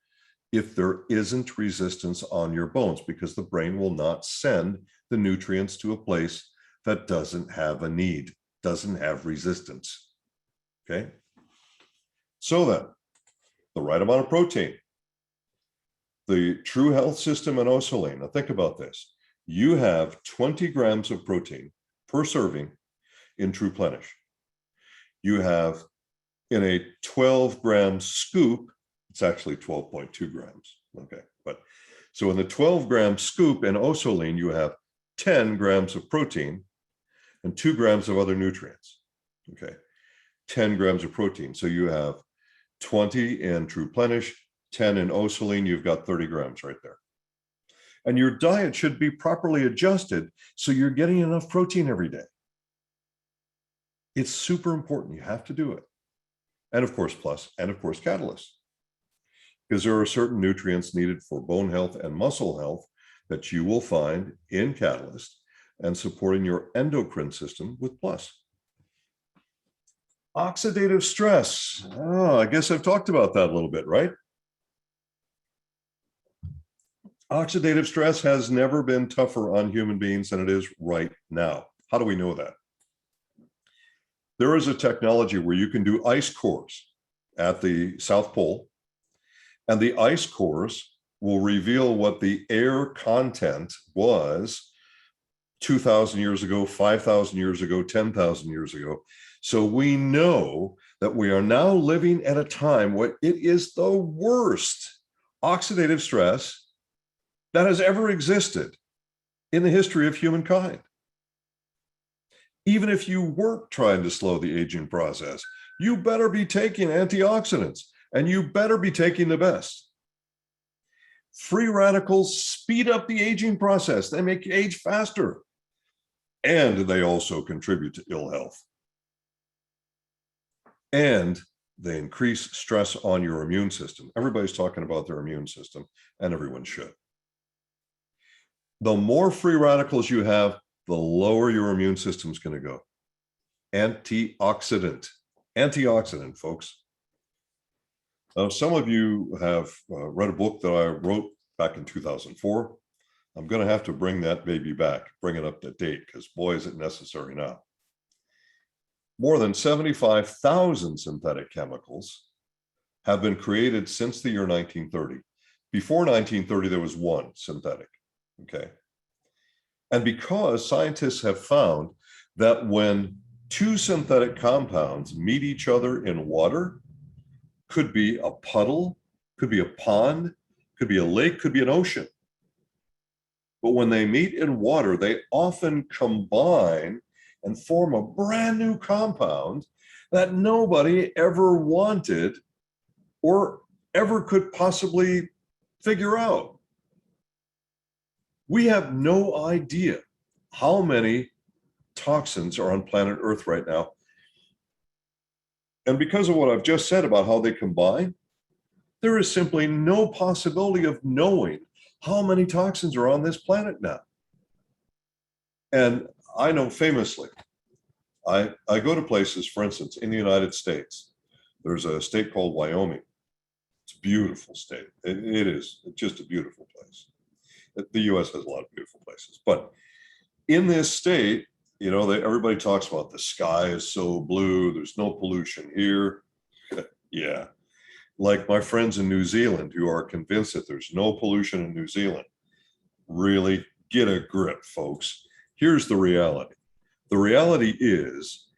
if there isn't resistance on your bones, because the brain will not send the nutrients to a place that doesn't have a need, doesn't have resistance. Okay. So then, the right amount of protein. The True Health System and Osaline. Now think about this. You have 20 grams of protein per serving in True Plenish. You have in a 12-gram scoop, it's actually 12.2 grams. Okay, but so in the 12-gram scoop in Osaline, you have 10 grams of protein and 2 grams of other nutrients. Okay, 10 grams of protein. So you have 20 in True Plenish, 10 in Osaline, you've got 30 grams right there. And your diet should be properly adjusted so you're getting enough protein every day. It's super important. You have to do it. And of course, plus, and of course, catalysts. Because there are certain nutrients needed for bone health and muscle health that you will find in catalyst and supporting your endocrine system with plus. Oxidative stress. Oh, I guess I've talked about that a little bit, right? Oxidative stress has never been tougher on human beings than it is right now. How do we know that? There is a technology where you can do ice cores at the South Pole, and the ice cores will reveal what the air content was 2,000 years ago, 5,000 years ago, 10,000 years ago. So we know that we are now living at a time where it is the worst oxidative stress that has ever existed in the history of humankind. Even if you weren't trying to slow the aging process, you better be taking antioxidants, and you better be taking the best. Free radicals speed up the aging process. They make you age faster, and they also contribute to ill health. And they increase stress on your immune system. Everybody's talking about their immune system, and everyone should. The more free radicals you have, the lower your immune system's going to go. Antioxidant, folks. Now, some of you have read a book that I wrote back in 2004. I'm going to have to bring that baby back, bring it up to date, because boy, is it necessary now. More than 75,000 synthetic chemicals have been created since the year 1930. Before 1930, there was one synthetic. Okay. And because scientists have found that when two synthetic compounds meet each other in water, could be a puddle, could be a pond, could be a lake, could be an ocean. But when they meet in water, they often combine and form a brand new compound that nobody ever wanted or ever could possibly figure out. We have no idea how many toxins are on planet Earth right now. And because of what I've just said about how they combine, there is simply no possibility of knowing how many toxins are on this planet now. And I know famously, I go to places, for instance, in the United States, there's a state called Wyoming. It's a beautiful state. It is just a beautiful place. The US has a lot of beautiful places, but in this state, you know, everybody talks about the sky is so blue, there's no pollution here. Yeah. Like my friends in New Zealand who are convinced that there's no pollution in New Zealand. Really, get a grip, folks. Here's the reality. The reality is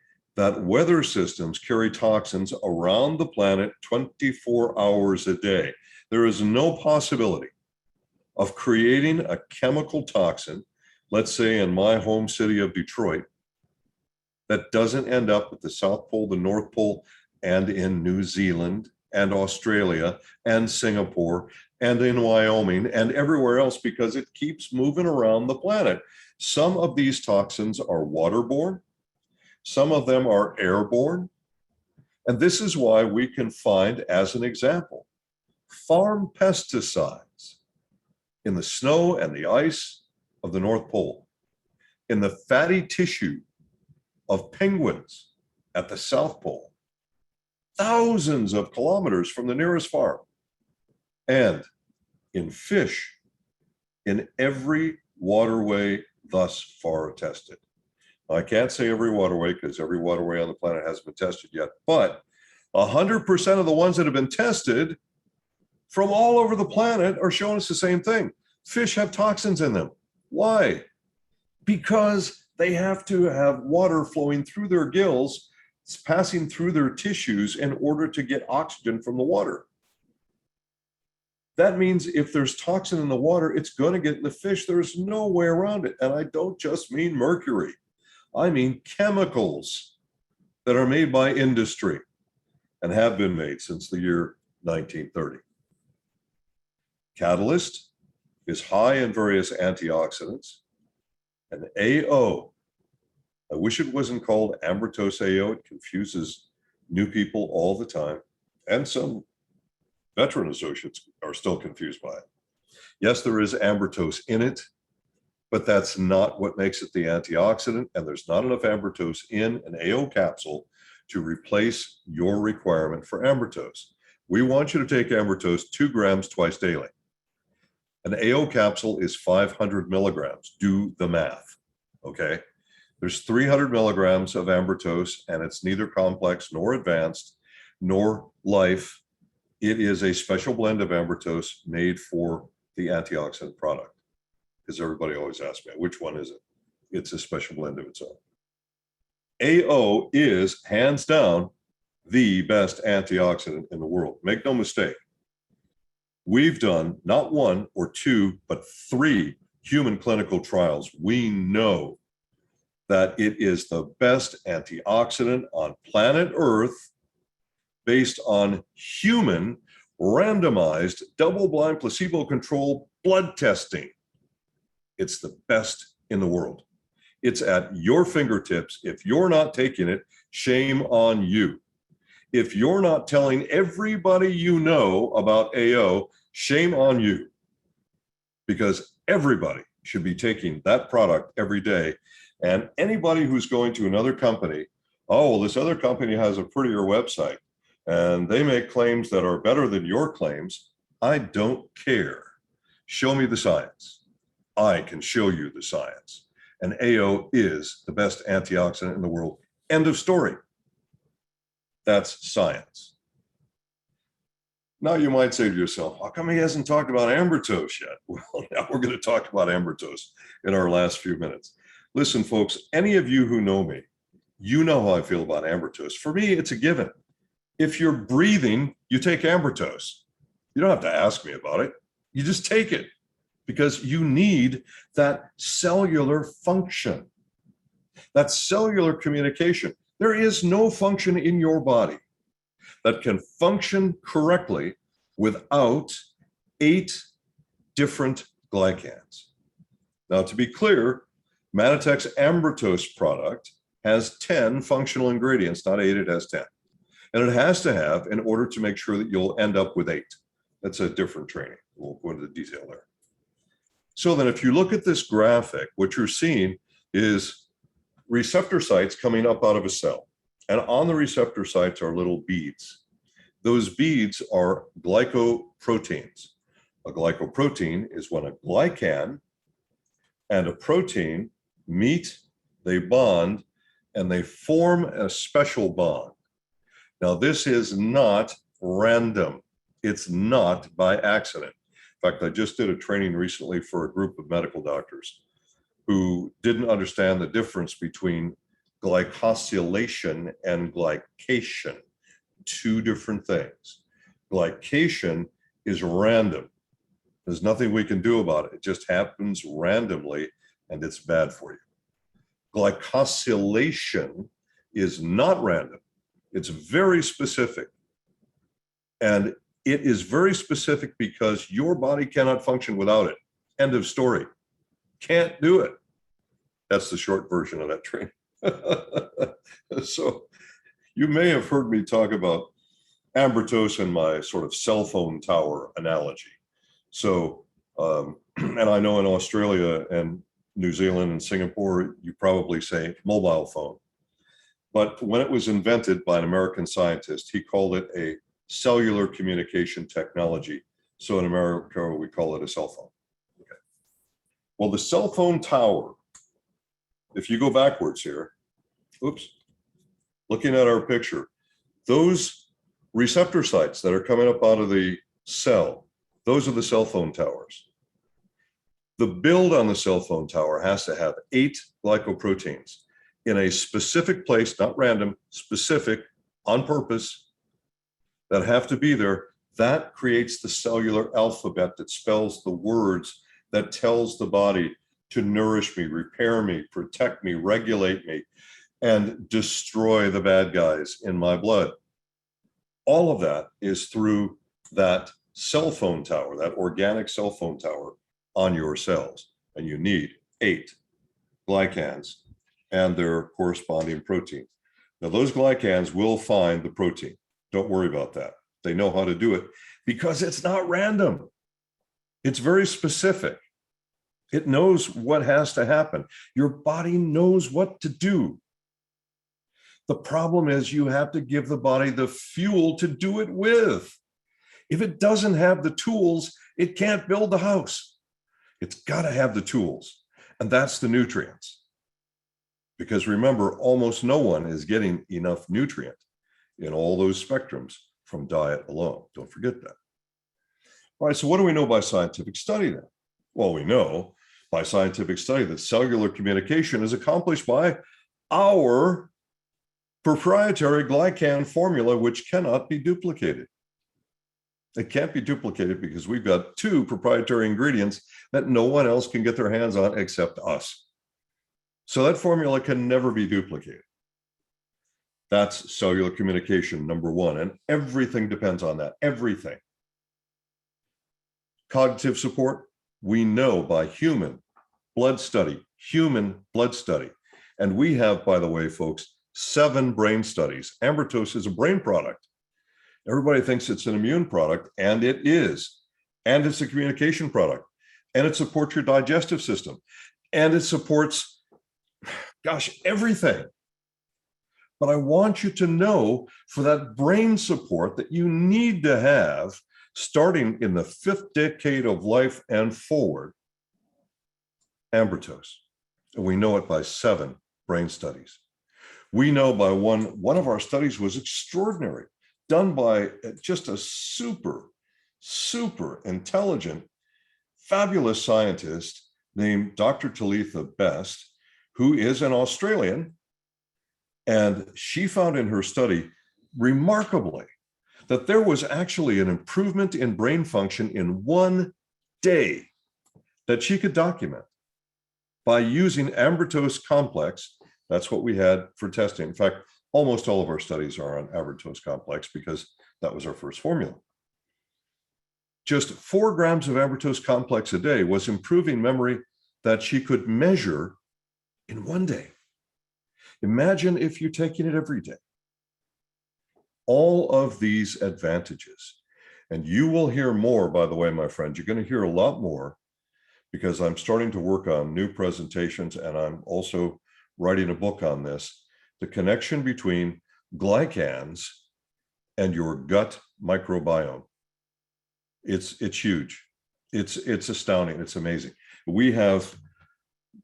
that weather systems carry toxins around the planet 24 hours a day. There is no possibility of creating a chemical toxin, let's say in my home city of Detroit, that doesn't end up at the South Pole, the North Pole, and in New Zealand and Australia and Singapore and in Wyoming and everywhere else, because it keeps moving around the planet. Some of these toxins are waterborne, some of them are airborne. And this is why we can find, as an example, farm pesticides in the snow and the ice of the North Pole, in the fatty tissue of penguins at the South Pole, thousands of kilometers from the nearest farm, and in fish in every waterway thus far tested. I can't say every waterway because every waterway on the planet hasn't been tested yet, but 100% of the ones that have been tested from all over the planet are showing us the same thing. Fish have toxins in them. Why? Because they have to have water flowing through their gills, it's passing through their tissues in order to get oxygen from the water. That means if there's toxin in the water, it's going to get in the fish. There's no way around it. And I don't just mean mercury. I mean chemicals that are made by industry and have been made since the year 1930. Catalyst is high in various antioxidants. And AO, I wish it wasn't called ambertose AO. It confuses new people all the time. And some veteran associates are still confused by it. Yes, there is ambertose in it, but that's not what makes it the antioxidant. And there's not enough ambertose in an AO capsule to replace your requirement for ambertose. We want you to take ambertose 2 grams twice daily. An AO capsule is 500 milligrams. Do the math, okay? There's 300 milligrams of ambertose, and it's neither complex nor advanced nor life. It is a special blend of ambertose made for the antioxidant product, because everybody always asks me, which one is it? It's a special blend of its own. AO is, hands down, the best antioxidant in the world. Make no mistake. We've done not 1 or 2, but 3 human clinical trials. We know that it is the best antioxidant on planet Earth based on human randomized double-blind placebo-controlled blood testing. It's the best in the world. It's at your fingertips. If you're not taking it, shame on you. If you're not telling everybody you know about AO, shame on you, because everybody should be taking that product every day. And anybody who's going to another company, oh, well, this other company has a prettier website and they make claims that are better than your claims. I don't care. Show me the science. I can show you the science. And AO is the best antioxidant in the world. End of story. That's science. Now you might say to yourself, how come he hasn't talked about ambertose yet? Well, now we're going to talk about ambertose in our last few minutes. Listen, folks, any of you who know me, you know how I feel about ambertose. For me, it's a given. If you're breathing, you take ambertose. You don't have to ask me about it. You just take it because you need that cellular function, that cellular communication. There is no function in your body that can function correctly without 8 different glycans. Now, to be clear, Manitech's ambertose product has 10 functional ingredients, not 8, it has 10. And it has to have in order to make sure that you'll end up with 8. That's a different training. We'll go into the detail there. So then if you look at this graphic, what you're seeing is receptor sites coming up out of a cell. And on the receptor sites are little beads. Those beads are glycoproteins. A glycoprotein is when a glycan and a protein meet, they bond, and they form a special bond. Now, this is not random. It's not by accident. In fact, I just did a training recently for a group of medical doctors who didn't understand the difference between glycosylation and glycation, two different things. Glycation is random. There's nothing we can do about it. It just happens randomly, and it's bad for you. Glycosylation is not random. It's very specific. And it is very specific because your body cannot function without it. End of story. Can't do it. That's the short version of that training. So you may have heard me talk about ambertose in my sort of cell phone tower analogy. So, and I know in Australia and New Zealand and Singapore, you probably say mobile phone. But when it was invented by an American scientist, he called it a cellular communication technology. So in America, we call it a cell phone. Okay. Well, the cell phone tower, if you go backwards here, oops, looking at our picture, those receptor sites that are coming up out of the cell, those are the cell phone towers. The build on the cell phone tower has to have 8 glycoproteins in a specific place, not random, specific, on purpose, that have to be there. That creates the cellular alphabet that spells the words that tells the body to nourish me, repair me, protect me, regulate me, and destroy the bad guys in my blood. All of that is through that cell phone tower, that organic cell phone tower on your cells. And you need 8 glycans and their corresponding protein. Now, those glycans will find the protein. Don't worry about that. They know how to do it because it's not random. It's very specific. It knows what has to happen. Your body knows what to do. The problem is you have to give the body the fuel to do it with. If it doesn't have the tools, it can't build the house. It's got to have the tools, and that's the nutrients. Because remember, almost no one is getting enough nutrient in all those spectrums from diet alone. Don't forget that. All right, so what do we know by scientific study then? Well, we know by scientific study that cellular communication is accomplished by our proprietary glycan formula, which cannot be duplicated. It can't be duplicated because we've got 2 proprietary ingredients that no one else can get their hands on except us. So that formula can never be duplicated. That's cellular communication, number 1. And everything depends on that, everything. Cognitive support, we know by human blood study. And we have, by the way, folks, 7 brain studies. Ambertose is a brain product. Everybody thinks it's an immune product, and it is. And it's a communication product. And it supports your digestive system. And it supports, gosh, everything. But I want you to know, for that brain support that you need to have, starting in the 5th decade of life and forward, ambertose. And we know it by 7 brain studies. We know by one of our studies was extraordinary, done by just a super intelligent, fabulous scientist named Dr. Talitha Best, who is an Australian. And she found in her study, remarkably, that there was actually an improvement in brain function in 1 day that she could document by using ambertose complex. That's what we had for testing. In fact, almost all of our studies are on ambertose complex because that was our first formula. Just 4 grams of ambertose complex a day was improving memory that she could measure in 1 day. Imagine if you're taking it every day. All of these advantages. And you will hear more, by the way, my friends. You're going to hear a lot more because I'm starting to work on new presentations, and I'm also writing a book on this, the connection between glycans and your gut microbiome. It's huge. It's astounding. It's amazing. We have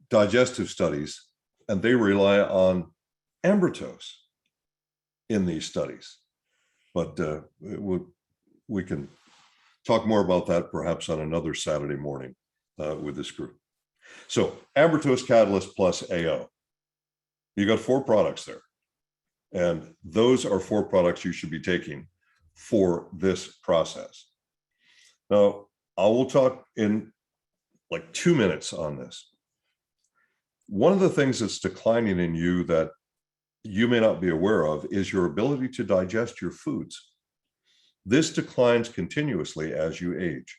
digestive studies, and they rely on ambertose in these studies. But we can talk more about that perhaps on another Saturday morning with this group. So ambertose catalyst plus AO. You got 4 products there. And those are 4 products you should be taking for this process. Now, I will talk in like 2 minutes on this. One of the things that's declining in you that you may not be aware of is your ability to digest your foods. This declines continuously as you age.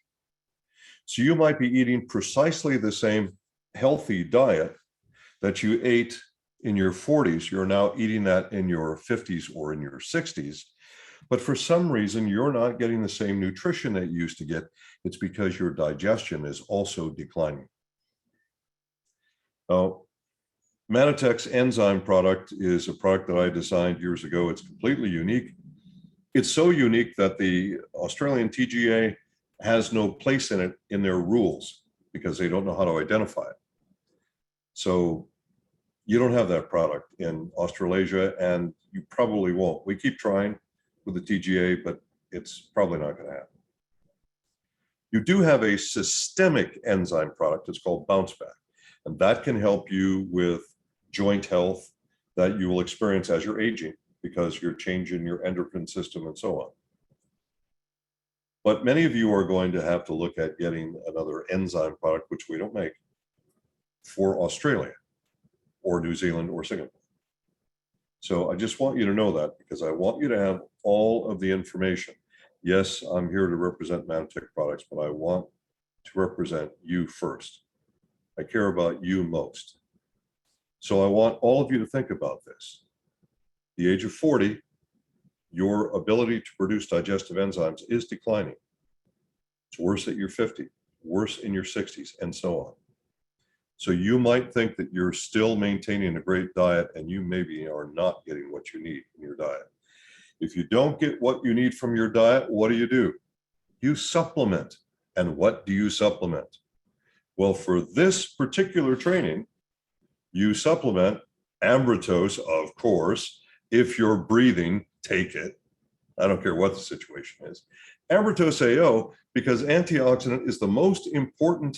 So you might be eating precisely the same healthy diet that you ate in your 40s. You're now eating that in your 50s or in your 60s. But for some reason, you're not getting the same nutrition that you used to get. It's because your digestion is also declining. Now, Manitech's enzyme product is a product that I designed years ago. It's completely unique. It's so unique that the Australian TGA has no place in it in their rules because they don't know how to identify it. So you don't have that product in Australasia, and you probably won't. We keep trying with the TGA, but it's probably not going to happen. You do have a systemic enzyme product. It's called Bounce Back, and that can help you with joint health that you will experience as you're aging because you're changing your endocrine system and so on. But many of you are going to have to look at getting another enzyme product, which we don't make, for Australia or New Zealand or Singapore. So I just want you to know that because I want you to have all of the information. Yes, I'm here to represent Manitech products, but I want to represent you first. I care about you most. So I want all of you to think about this. The age of 40, your ability to produce digestive enzymes is declining. It's worse at your 50, worse in your 60s, and so on. So you might think that you're still maintaining a great diet and you maybe are not getting what you need in your diet. If you don't get what you need from your diet, what do? You supplement. And what do you supplement? Well, for this particular training, you supplement ambrotose, of course. If you're breathing, take it. I don't care what the situation is. Ambrotose AO, because antioxidant is the most important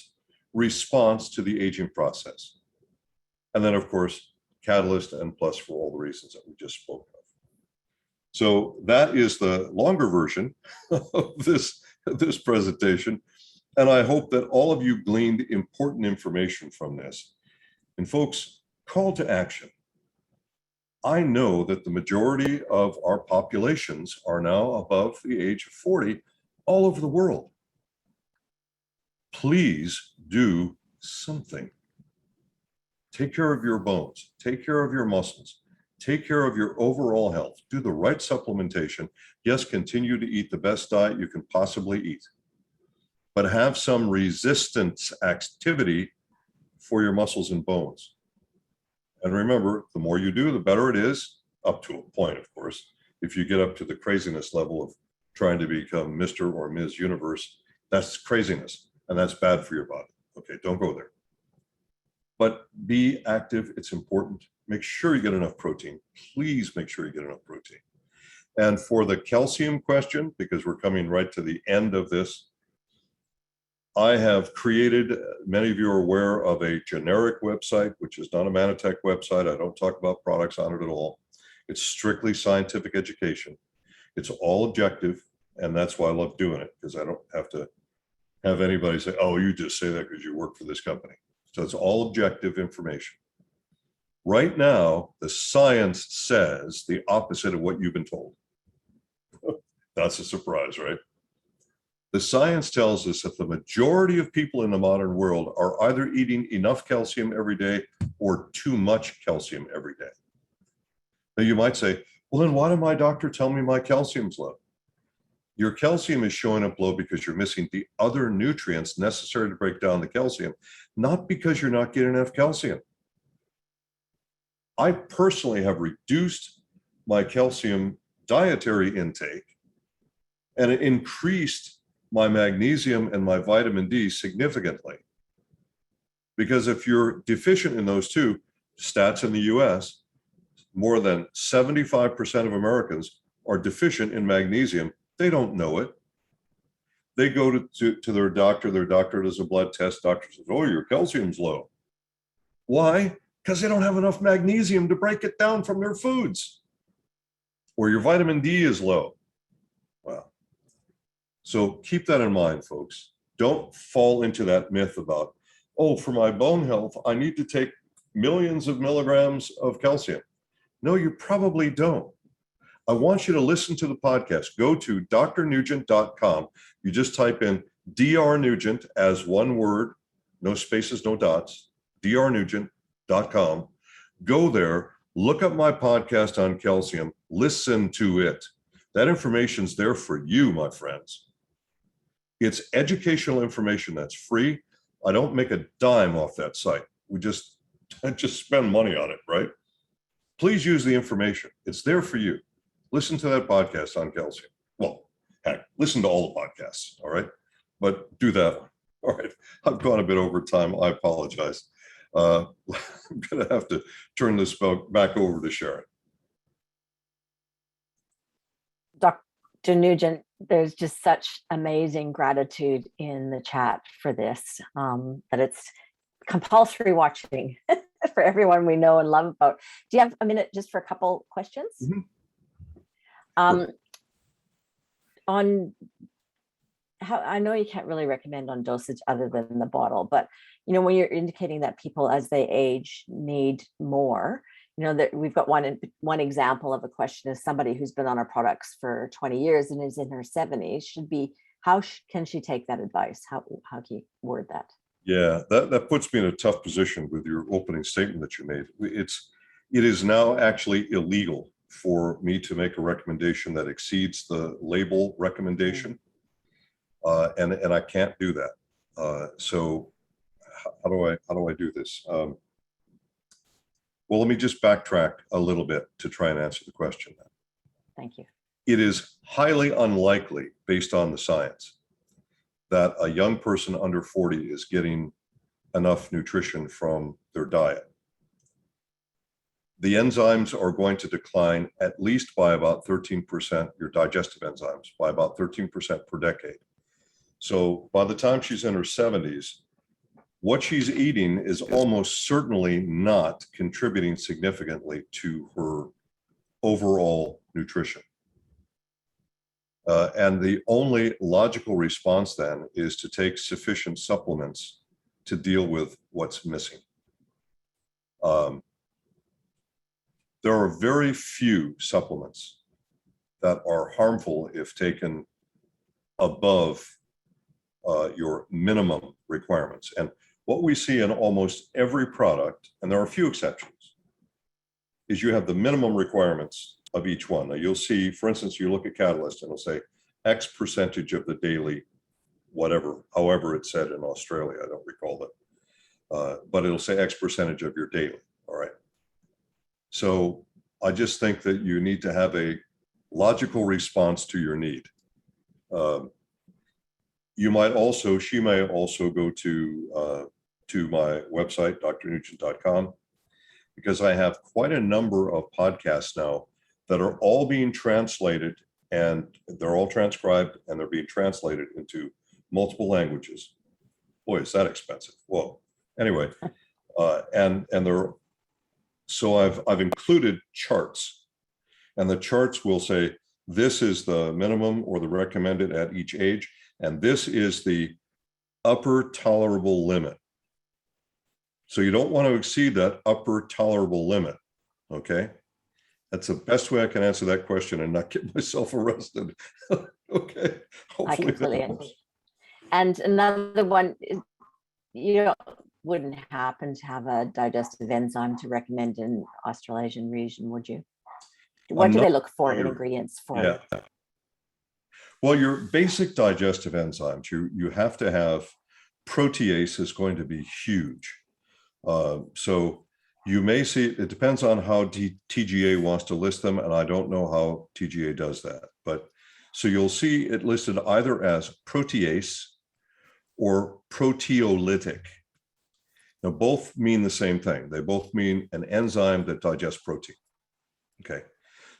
response to the aging process. And then, of course, Catalyst and Plus for all the reasons that we just spoke of. So that is the longer version of this presentation. And I hope that all of you gleaned important information from this. And folks, call to action. I know that the majority of our populations are now above the age of 40 all over the world. Please do something. Take care of your bones, take care of your muscles, take care of your overall health, do the right supplementation. Yes, continue to eat the best diet you can possibly eat, but have some resistance activity for your muscles and bones. And remember, the more you do, the better it is, up to a point, of course. If you get up to the craziness level of trying to become Mr. or Ms. Universe, that's craziness, and that's bad for your body. Okay, don't go there. But be active, it's important. Make sure you get enough protein. Please make sure you get enough protein. And for the calcium question, because we're coming right to the end of this, I have created, many of you are aware of a generic website, which is not a Manitech website. I don't talk about products on it at all. It's strictly scientific education. It's all objective, and that's why I love doing it, because I don't have to have anybody say, oh, you just say that because you work for this company. So it's all objective information. Right now, the science says the opposite of what you've been told. That's a surprise, right? The science tells us that the majority of people in the modern world are either eating enough calcium every day or too much calcium every day. Now you might say, well, then why did my doctor tell me my calcium's low? Your calcium is showing up low because you're missing the other nutrients necessary to break down the calcium, not because you're not getting enough calcium. I personally have reduced my calcium dietary intake and it increased my magnesium and my vitamin D significantly. Because if you're deficient in those two, stats in the US, more than 75% of Americans are deficient in magnesium. They don't know it. They go to their doctor does a blood test, doctor says, oh, your calcium's low. Why? Because they don't have enough magnesium to break it down from their foods. Or your vitamin D is low. Wow. So keep that in mind, folks. Don't fall into that myth about, oh, for my bone health, I need to take millions of milligrams of calcium. No, you probably don't. I want you to listen to the podcast. Go to drnugent.com. You just type in Dr. Nugent as one word, no spaces, no dots, drnugent.com. Go there, look up my podcast on calcium, listen to it. That information's there for you, my friends. It's educational information that's free. I don't make a dime off that site. I just spend money on it, right? Please use the information. It's there for you. Listen to that podcast on calcium. Well, heck, listen to all the podcasts, all right? But do that one. All right, I've gone a bit over time. I apologize. I'm going to have to turn this back over to Sharon. Dr. Nugent, there's just such amazing gratitude in the chat for this, that it's compulsory watching for everyone we know and love about. Do you have a minute just for a couple questions? Mm-hmm. On how, I know you can't really recommend on dosage other than the bottle, but when you're indicating that people as they age need more, that we've got one example of a question is somebody who's been on our products for 20 years and is in her 70s how can she take that advice? How can you word that? Yeah, that puts me in a tough position with your opening statement that you made. It is now actually illegal for me to make a recommendation that exceeds the label recommendation. And I can't do that. So how do I do this? Well, let me just backtrack a little bit to try and answer the question. Thank you. It is highly unlikely, based on the science, that a young person under 40 is getting enough nutrition from their diet. The enzymes are going to decline at least by about 13%, your digestive enzymes, by about 13% per decade. So by the time she's in her 70s, what she's eating is almost certainly not contributing significantly to her overall nutrition. And the only logical response then is to take sufficient supplements to deal with what's missing. There are very few supplements that are harmful if taken above your minimum requirements. And what we see in almost every product, and there are a few exceptions, is you have the minimum requirements of each one. Now you'll see, for instance, you look at Catalyst and it'll say X percentage of the daily, whatever, however it's said in Australia, I don't recall that, but it'll say X percentage of your daily, all right? So I just think that you need to have a logical response to your need. She may also go to my website, drnugent.com, because I have quite a number of podcasts now that are all being translated, and they're all transcribed and they're being translated into multiple languages. Boy, is that expensive. Whoa. Anyway, so I've included charts, and the charts will say, this is the minimum or the recommended at each age, and this is the upper tolerable limit. So you don't want to exceed that upper tolerable limit, okay? That's the best way I can answer that question and not get myself arrested. Okay. I completely understand. And another one is, wouldn't happen to have a digestive enzyme to recommend in Australasian region, would you? What do they look for in ingredients for? Yeah. Well, your basic digestive enzymes, you have to have protease is going to be huge. So you may see, it depends on how TGA wants to list them, and I don't know how TGA does that. But so you'll see it listed either as protease or proteolytic. Now, both mean the same thing. They both mean an enzyme that digests protein. Okay,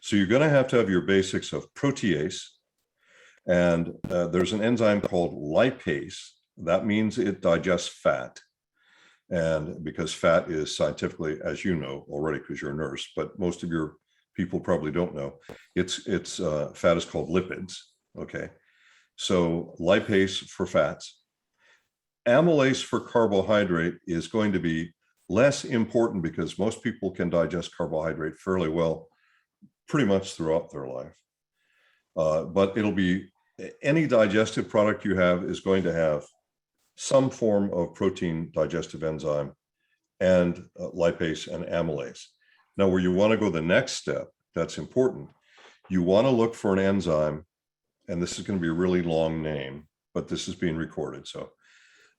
so you're going to have your basics of protease, and there's an enzyme called lipase. That means it digests fat. And because fat is scientifically, as you know already, because you're a nurse, but most of your people probably don't know, fat is called lipids. Okay. So lipase for fats, amylase for carbohydrate is going to be less important because most people can digest carbohydrate fairly well, pretty much throughout their life. But it'll be any digestive product you have is going to have some form of protein digestive enzyme and lipase and amylase. Now, where you want to go the next step, that's important. You want to look for an enzyme, and this is going to be a really long name, but this is being recorded. So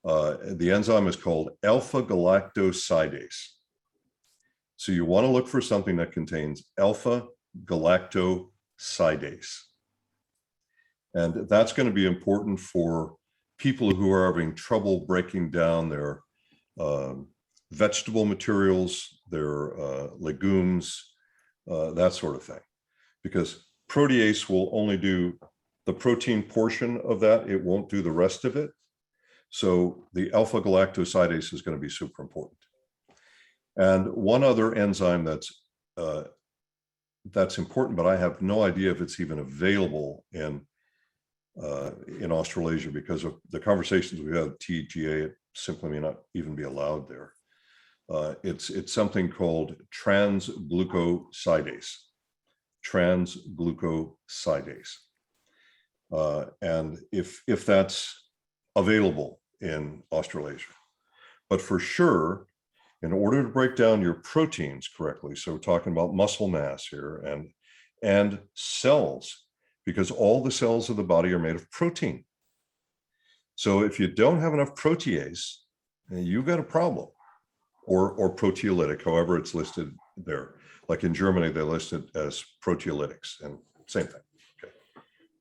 the enzyme is called alpha galactosidase. So you want to look for something that contains alpha galactosidase. And that's going to be important for people who are having trouble breaking down their vegetable materials, their legumes, that sort of thing. Because protease will only do the protein portion of that. It won't do the rest of it. So the alpha galactosidase is going to be super important. And one other enzyme that's important, but I have no idea if it's even available in Australasia because of the conversations we had with TGA. It simply may not even be allowed there. It's something called transglucosidase. Transglucosidase. And if that's available in Australasia. But for sure, in order to break down your proteins correctly, so we're talking about muscle mass here and cells, because all the cells of the body are made of protein. So if you don't have enough protease, you've got a problem. Or proteolytic, however it's listed there. Like in Germany, they list it as proteolytics, and same thing. Okay.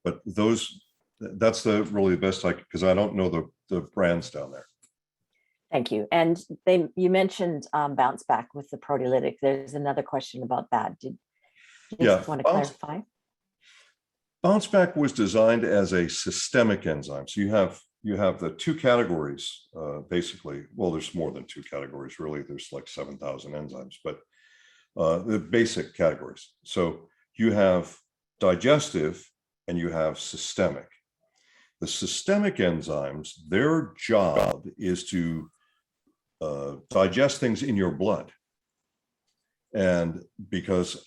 But that's really the best because I don't know the brands down there. Thank you. And you mentioned bounce back with the proteolytic. There's another question about that. Did you want to clarify? Bounce back was designed as a systemic enzyme. So you have the two categories, basically. Well, there's more than two categories, really. There's like 7,000 enzymes, but the basic categories. So you have digestive and you have systemic. The systemic enzymes, their job is to digest things in your blood. And because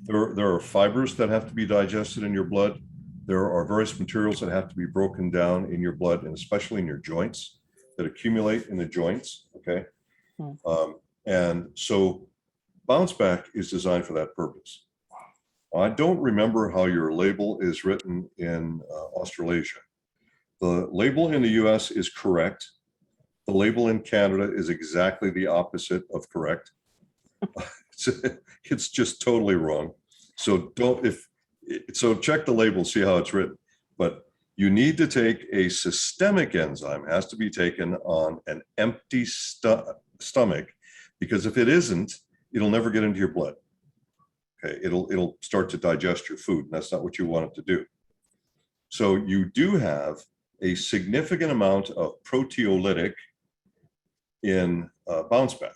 there are fibers that have to be digested in your blood. There are various materials that have to be broken down in your blood, and especially in your joints, that accumulate in the joints, okay? And so bounce back is designed for that purpose. I don't remember how your label is written in Australasia. The label in the US is correct. The label in Canada is exactly the opposite of correct. It's just totally wrong. So check the label, see how it's written. But you need to take a systemic enzyme, has to be taken on an empty stomach, because if it isn't, it'll never get into your blood. Okay, it'll start to digest your food, and that's not what you want it to do. So you do have a significant amount of proteolytic in bounce back.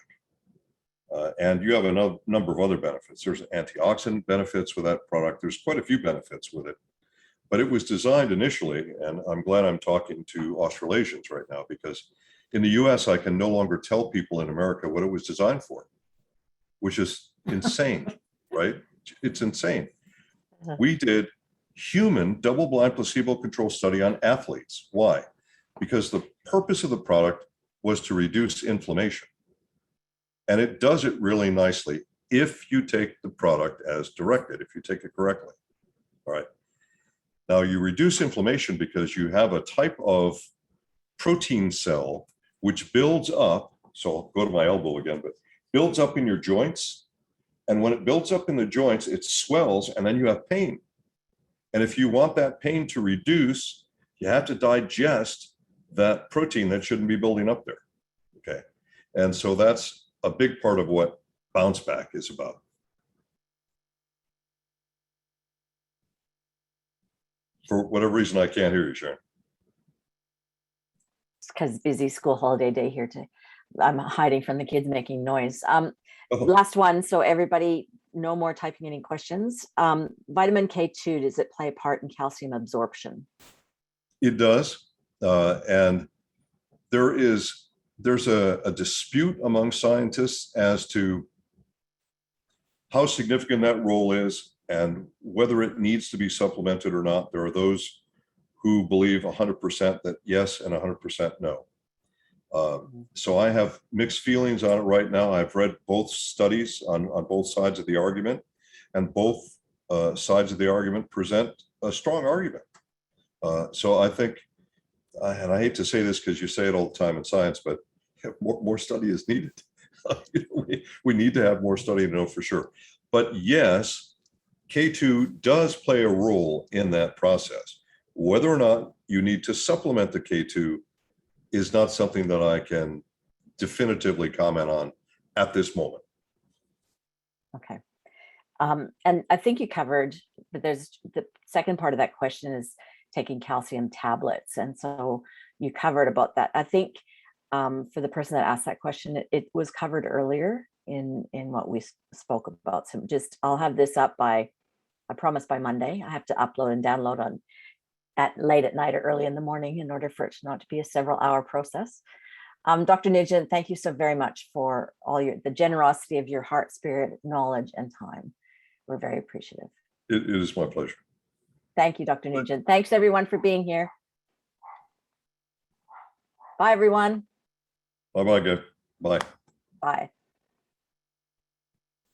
And you have a number of other benefits. There's antioxidant benefits with that product. There's quite a few benefits with it. But it was designed initially, and I'm glad I'm talking to Australasians right now, because in the US, I can no longer tell people in America what it was designed for, which is insane, right? It's insane. We did human double-blind placebo-controlled study on athletes. Why? Because the purpose of the product was to reduce inflammation. And it does it really nicely if you take the product as directed, if you take it correctly. All right. Now you reduce inflammation because you have a type of protein cell which builds up. So I'll go to my elbow again, but builds up in your joints. And when it builds up in the joints, it swells and then you have pain. And if you want that pain to reduce, you have to digest that protein that shouldn't be building up there. Okay. And so that's a big part of what bounce back is about. For whatever reason, I can't hear you, Sharon. It's because busy school holiday day here today. I'm hiding from the kids making noise. Oh, Last one. So everybody, no more typing any questions. Vitamin K2, does it play a part in calcium absorption? it does. And there's a dispute among scientists as to how significant that role is and whether it needs to be supplemented or not. There are those who believe 100% that yes and 100% no. So I have mixed feelings on it right now. I've read both studies on both sides of the argument, and both sides of the argument present a strong argument. So I think, and I hate to say this because you say it all the time in science, but more study is needed. We need to have more study to know for sure. But yes, K2 does play a role in that process. Whether or not you need to supplement the K2 is not something that I can definitively comment on at this moment. Okay. And I think you covered, but there's the second part of that question is taking calcium tablets. And so you covered about that. I think for the person that asked that question, it was covered earlier in what we spoke about. So just, I'll have this up by, I promise by Monday. I have to upload and download on late at night or early in the morning in order for it not to be a several hour process. Dr. Nugent, thank you so very much for all the generosity of your heart, spirit, knowledge, and time. We're very appreciative. It is my pleasure. Thank you, Dr. Nugent. Thanks everyone for being here. Bye, everyone. Bye-bye, guys. Bye. Bye.